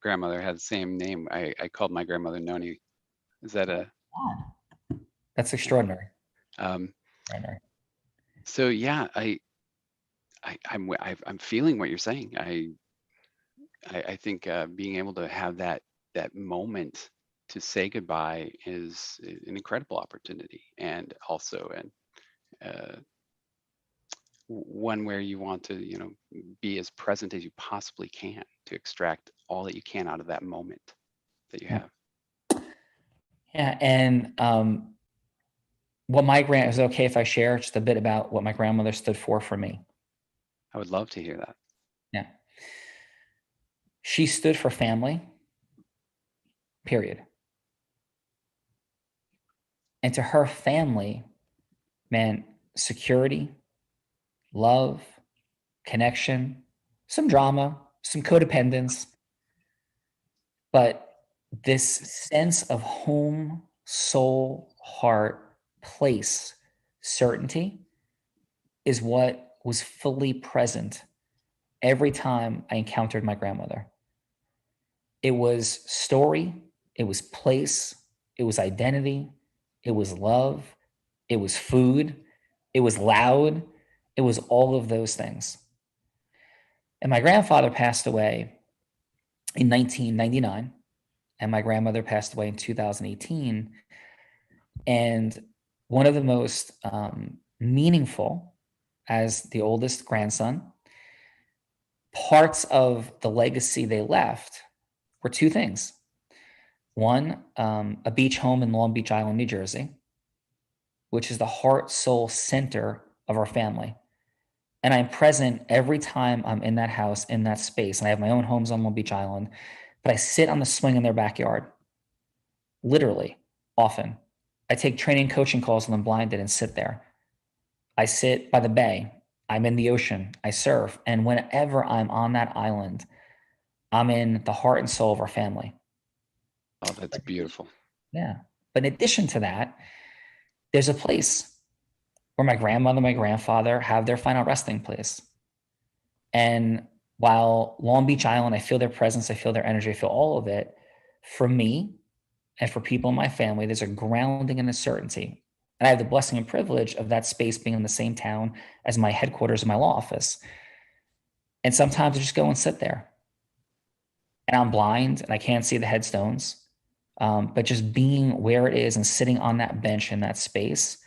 grandmother had the same name. I called my grandmother Noni. Is that a? That's extraordinary. Extraordinary. So yeah, I'm feeling what you're saying. I think being able to have that moment to say goodbye is an incredible opportunity, and also one where you want to be as present as you possibly can to extract all that you can out of that moment that you have. Yeah, and is it okay if I share just a bit about what my grandmother stood for me? I would love to hear that. Yeah. She stood for family, period. And to her, family meant security, love, connection, some drama, some codependence, but this sense of home, soul, heart, place, certainty is what was fully present every time I encountered my grandmother. It was story, it was place, it was identity, it was love, it was food, it was loud, it was all of those things. And my grandfather passed away in 1999, and my grandmother passed away in 2018. And one of the most meaningful, as the oldest grandson, parts of the legacy they left were 2 things. One, a beach home in Long Beach Island, New Jersey, which is the heart, soul center of our family. And I'm present every time I'm in that house, in that space. And I have my own homes on Long Beach Island, but I sit on the swing in their backyard, literally, often. I take training coaching calls on Unblinded and sit there. I sit by the bay. I'm in the ocean. I surf. And whenever I'm on that island, I'm in the heart and soul of our family. Oh, that's beautiful. Yeah. But in addition to that, there's a place where my grandmother, my grandfather have their final resting place. And while Long Beach Island, I feel their presence, I feel their energy, I feel all of it. For me and for people in my family, there's a grounding and a certainty. And I have the blessing and privilege of that space being in the same town as my headquarters in my law office. And sometimes I just go and sit there. And I'm blind and I can't see the headstones. But just being where it is and sitting on that bench in that space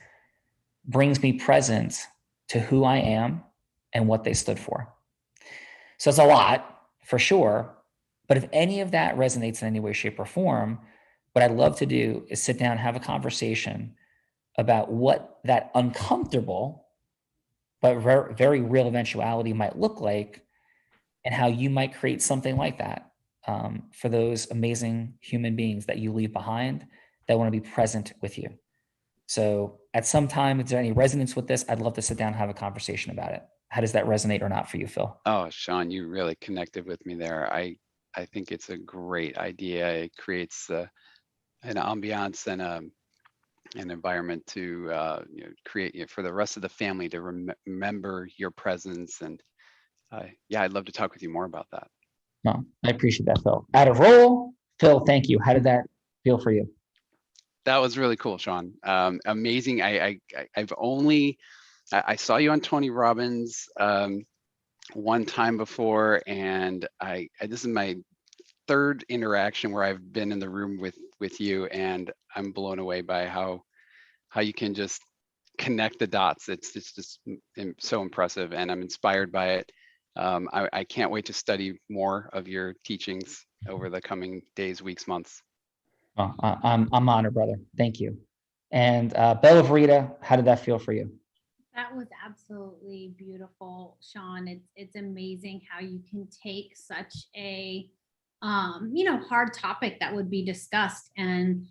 brings me present to who I am and what they stood for. So it's a lot, for sure. But if any of that resonates in any way, shape, or form, what I'd love to do is sit down and have a conversation about what that uncomfortable but very, very real eventuality might look like, and how you might create something like that for those amazing human beings that you leave behind that want to be present with you. So at some time, if there's any resonance with this, I'd love to sit down and have a conversation about it. How does that resonate or not for you, Phil? Oh, Sean, you really connected with me there. I think it's a great idea. It creates an ambiance and an environment to create for the rest of the family to remember your presence. And yeah, I'd love to talk with you more about that. No, I appreciate that, Phil. Out of roll, Phil, thank you. How did that feel for you? That was really cool, Sean. Amazing. I saw you on Tony Robbins one time before, and this is my third interaction where I've been in the room with you, and I'm blown away by how you can just connect the dots. It's just so impressive, and I'm inspired by it. I can't wait to study more of your teachings over the coming days, weeks, months. Oh, I'm honored, brother. Thank you. And Bella Verita, how did that feel for you? That was absolutely beautiful, Sean. It's amazing how you can take such a hard topic that would be discussed and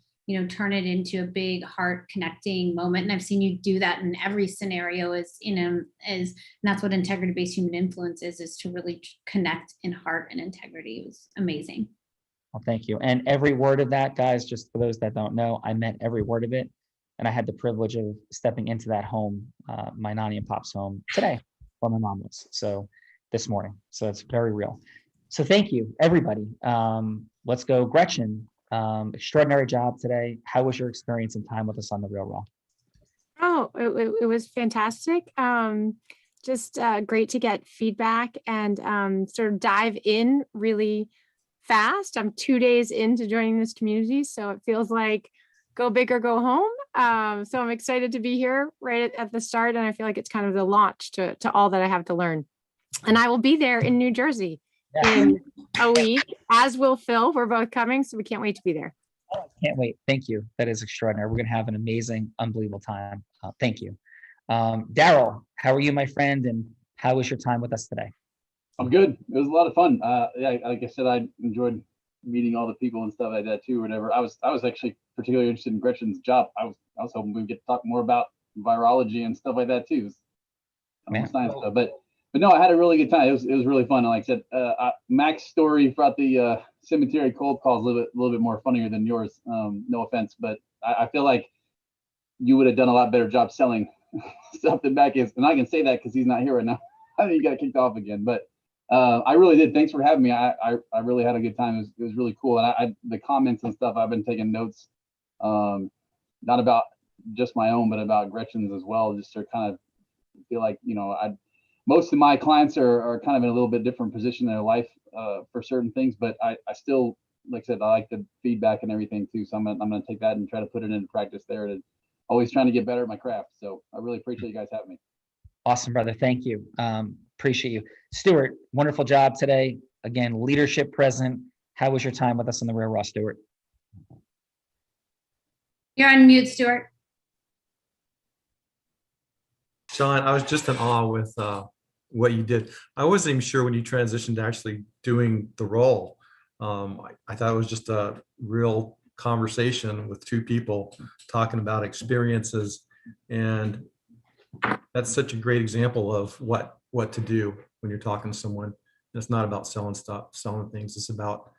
turn it into a big heart connecting moment. And I've seen you do that in every scenario. And that's what integrity-based human influence is to really connect in heart and integrity. It was amazing. Well, thank you. And every word of that, guys, just for those that don't know, I meant every word of it. And I had the privilege of stepping into that home, my Nani and Pop's home today, while my mom was. So this morning. So it's very real. So thank you, everybody. Let's go. Gretchen, extraordinary job today. How was your experience and time with us on The Real Raw? Oh, it was fantastic. Just great to get feedback and sort of dive in really fast. I'm 2 days into joining this community, so it feels like go big or go home. So I'm excited to be here right at the start, and I feel like it's kind of the launch to all that I have to learn. And I will be there in New Jersey in a week, as will Phil. We're both coming, so we can't wait to be there. Oh, can't wait. Thank you. That is extraordinary. We're going to have an amazing, unbelievable time. Thank you. Daryl, how are you, my friend? And how was your time with us today? I'm good. It was a lot of fun. Yeah, like I said, I enjoyed meeting all the people and stuff like that too. Whatever. I was actually particularly interested in Gretchen's job. I was hoping we'd get to talk more about virology and stuff like that too. Science stuff. But no, I had a really good time. It was really fun. And like I said, Mac's story throughout the cemetery cold call is a little bit more funnier than yours. No offense, but I feel like you would have done a lot better job selling stuff than Mac is. And I can say that because he's not here right now. I think he got kicked off again, but I really did. Thanks for having me. I really had a good time. It was really cool. And the comments and stuff, I've been taking notes, not about just my own, but about Gretchen's as well, just to kind of feel like, most of my clients are kind of in a little bit different position in their life for certain things, but I still, like I said, I like the feedback and everything too. So I'm going to take that and try to put it into practice there, and always trying to get better at my craft. So I really appreciate you guys having me. Awesome, brother. Thank you. Appreciate you. Stuart, wonderful job today. Again, leadership present. How was your time with us on The Real Raw, Stuart? You're on mute, Stuart. Sean, I was just in awe with what you did. I wasn't even sure when you transitioned to actually doing the role. I thought it was just a real conversation with two people talking about experiences, and that's such a great example of what to do when you're talking to someone. It's not about selling stuff, selling things. It's about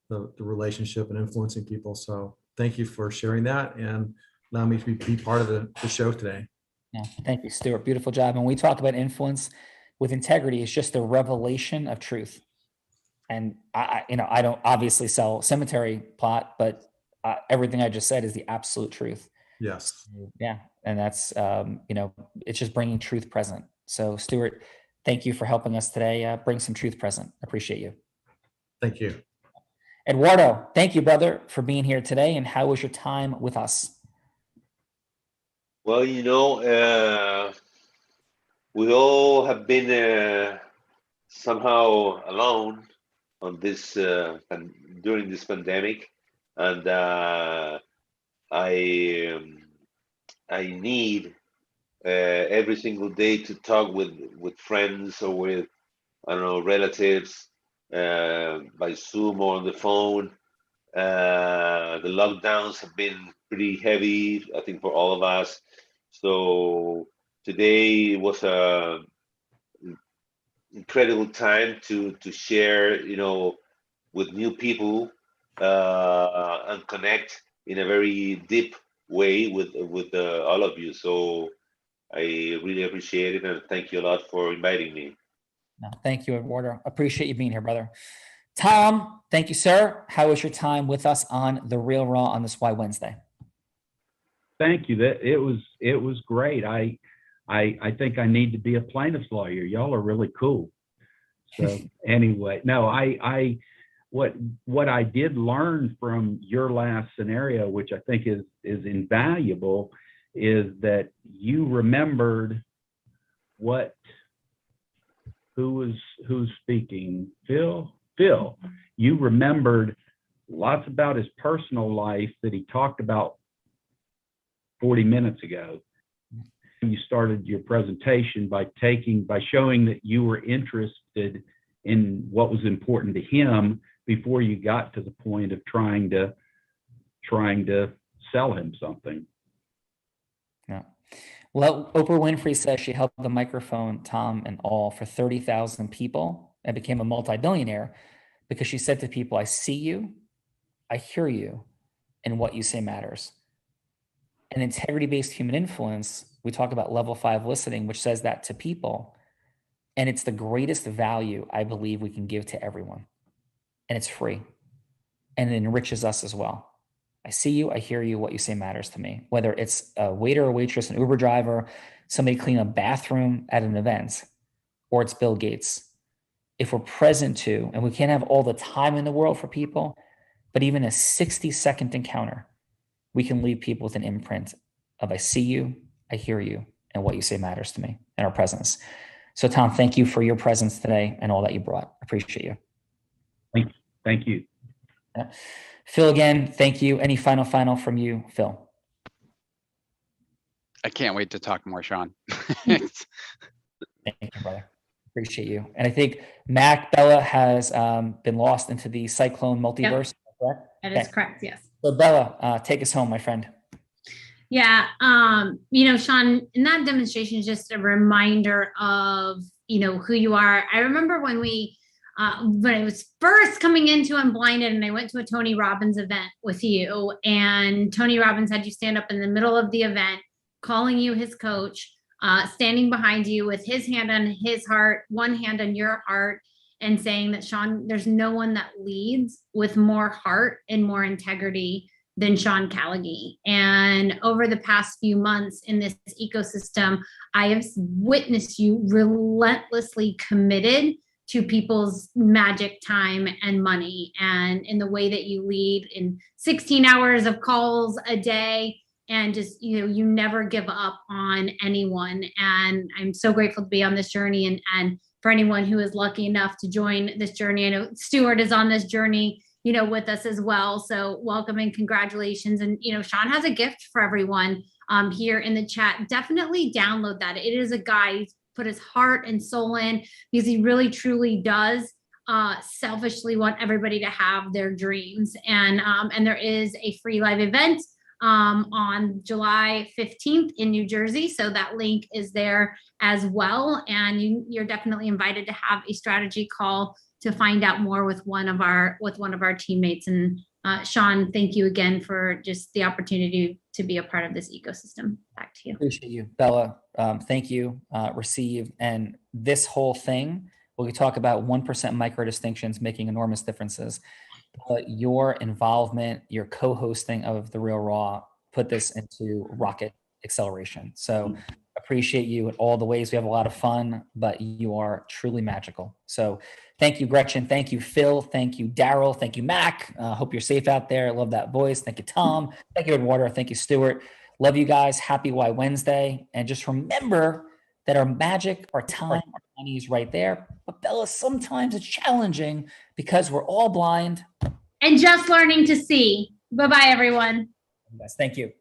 the relationship and influencing people. So thank you for sharing that and allow me to be part of the show today. Yeah, thank you, Stuart. Beautiful job. And we talk about influence with integrity. It's just the revelation of truth. And I don't obviously sell cemetery plot, but everything I just said is the absolute truth. Yes. Yeah. And that's, it's just bringing truth present. So Stuart, thank you for helping us today. Bring some truth present. Appreciate you. Thank you. Eduardo, thank you, brother, for being here today. And how was your time with us? Well, we all have been somehow alone on this during this pandemic, and I need every single day to talk with friends or with relatives by Zoom or on the phone. The lockdowns have been pretty heavy, I think, for all of us. So today was a incredible time to share, with new people and connect in a very deep way with all of you. So I really appreciate it, and thank you a lot for inviting me. No, thank you, Eduardo. Appreciate you being here, brother. Tom, thank you, sir. How was your time with us on The Real Raw on this Why Wednesday? Thank you. That it was great. I think I need to be a plaintiff's lawyer. Y'all are really cool. So anyway, no, what I did learn from your last scenario, which I think is invaluable, is that you remembered who's speaking? Phil, you remembered lots about his personal life that he talked about 40 minutes ago. You started your presentation by showing that you were interested in what was important to him before you got to the point of trying to sell him something. Yeah. Well, Oprah Winfrey says she held the microphone, Tom and all, for 30,000 people and became a multimillionaire because she said to people, I see you, I hear you, and what you say matters. And integrity-based human influence, we talk about level 5 listening, which says that to people. And it's the greatest value I believe we can give to everyone. And it's free. And it enriches us as well. I see you, I hear you, what you say matters to me. Whether it's a waiter or waitress, an Uber driver, somebody cleaning a bathroom at an event, or it's Bill Gates. If we're present to, and we can't have all the time in the world for people, but even a 60-second encounter, we can leave people with an imprint of I see you, I hear you, and what you say matters to me, and our presence. So Tom, thank you for your presence today and all that you brought. Appreciate you. Thank you. Yeah. Phil, again, thank you. Any final from you, Phil? I can't wait to talk more, Sean. Thank you, brother. Appreciate you. And I think Mac Bella has been lost into the Cyclone multiverse. Yep. Correct? That is correct, yes. So Bella, take us home, my friend. Yeah, Sean, in that demonstration is just a reminder of, who you are. I remember when I was first coming into Unblinded and I went to a Tony Robbins event with you, and Tony Robbins had you stand up in the middle of the event, calling you his coach, standing behind you with his hand on his heart, one hand on your heart, and saying that, Sean, there's no one that leads with more heart and more integrity than Sean Callaghy. And over the past few months in this ecosystem, I have witnessed you relentlessly committed to people's magic time and money, and in the way that you lead in 16 hours of calls a day, and just, you never give up on anyone. And I'm so grateful to be on this journey. And for anyone who is lucky enough to join this journey, I know Stuart is on this journey, with us as well. So welcome and congratulations. And, Sean has a gift for everyone here in the chat. Definitely download that. It is a guide, put his heart and soul in, because he really truly does selfishly want everybody to have their dreams. And there is a free live event on July 15th in New Jersey. So that link is there as well. And you're definitely invited to have a strategy call to find out more with one of our teammates. And Sean, thank you again for just the opportunity to be a part of this ecosystem. Back to you. Appreciate you, Bella. Thank you. Receive. And this whole thing, when we talk about 1% micro distinctions making enormous differences, your involvement, your co-hosting of The Real Raw put this into rocket acceleration. So appreciate you in all the ways. We have a lot of fun, but you are truly magical. So thank you, Gretchen. Thank you, Phil. Thank you, Daryl. Thank you, Mac. Hope you're safe out there. I love that voice. Thank you, Tom. Thank you, Eduardo. Thank you, Stuart. Love you guys. Happy Why Wednesday. And just remember that our magic, our time, our money is right there. But Bella, sometimes it's challenging because we're all blind. And just learning to see. Bye-bye, everyone. Yes, thank you.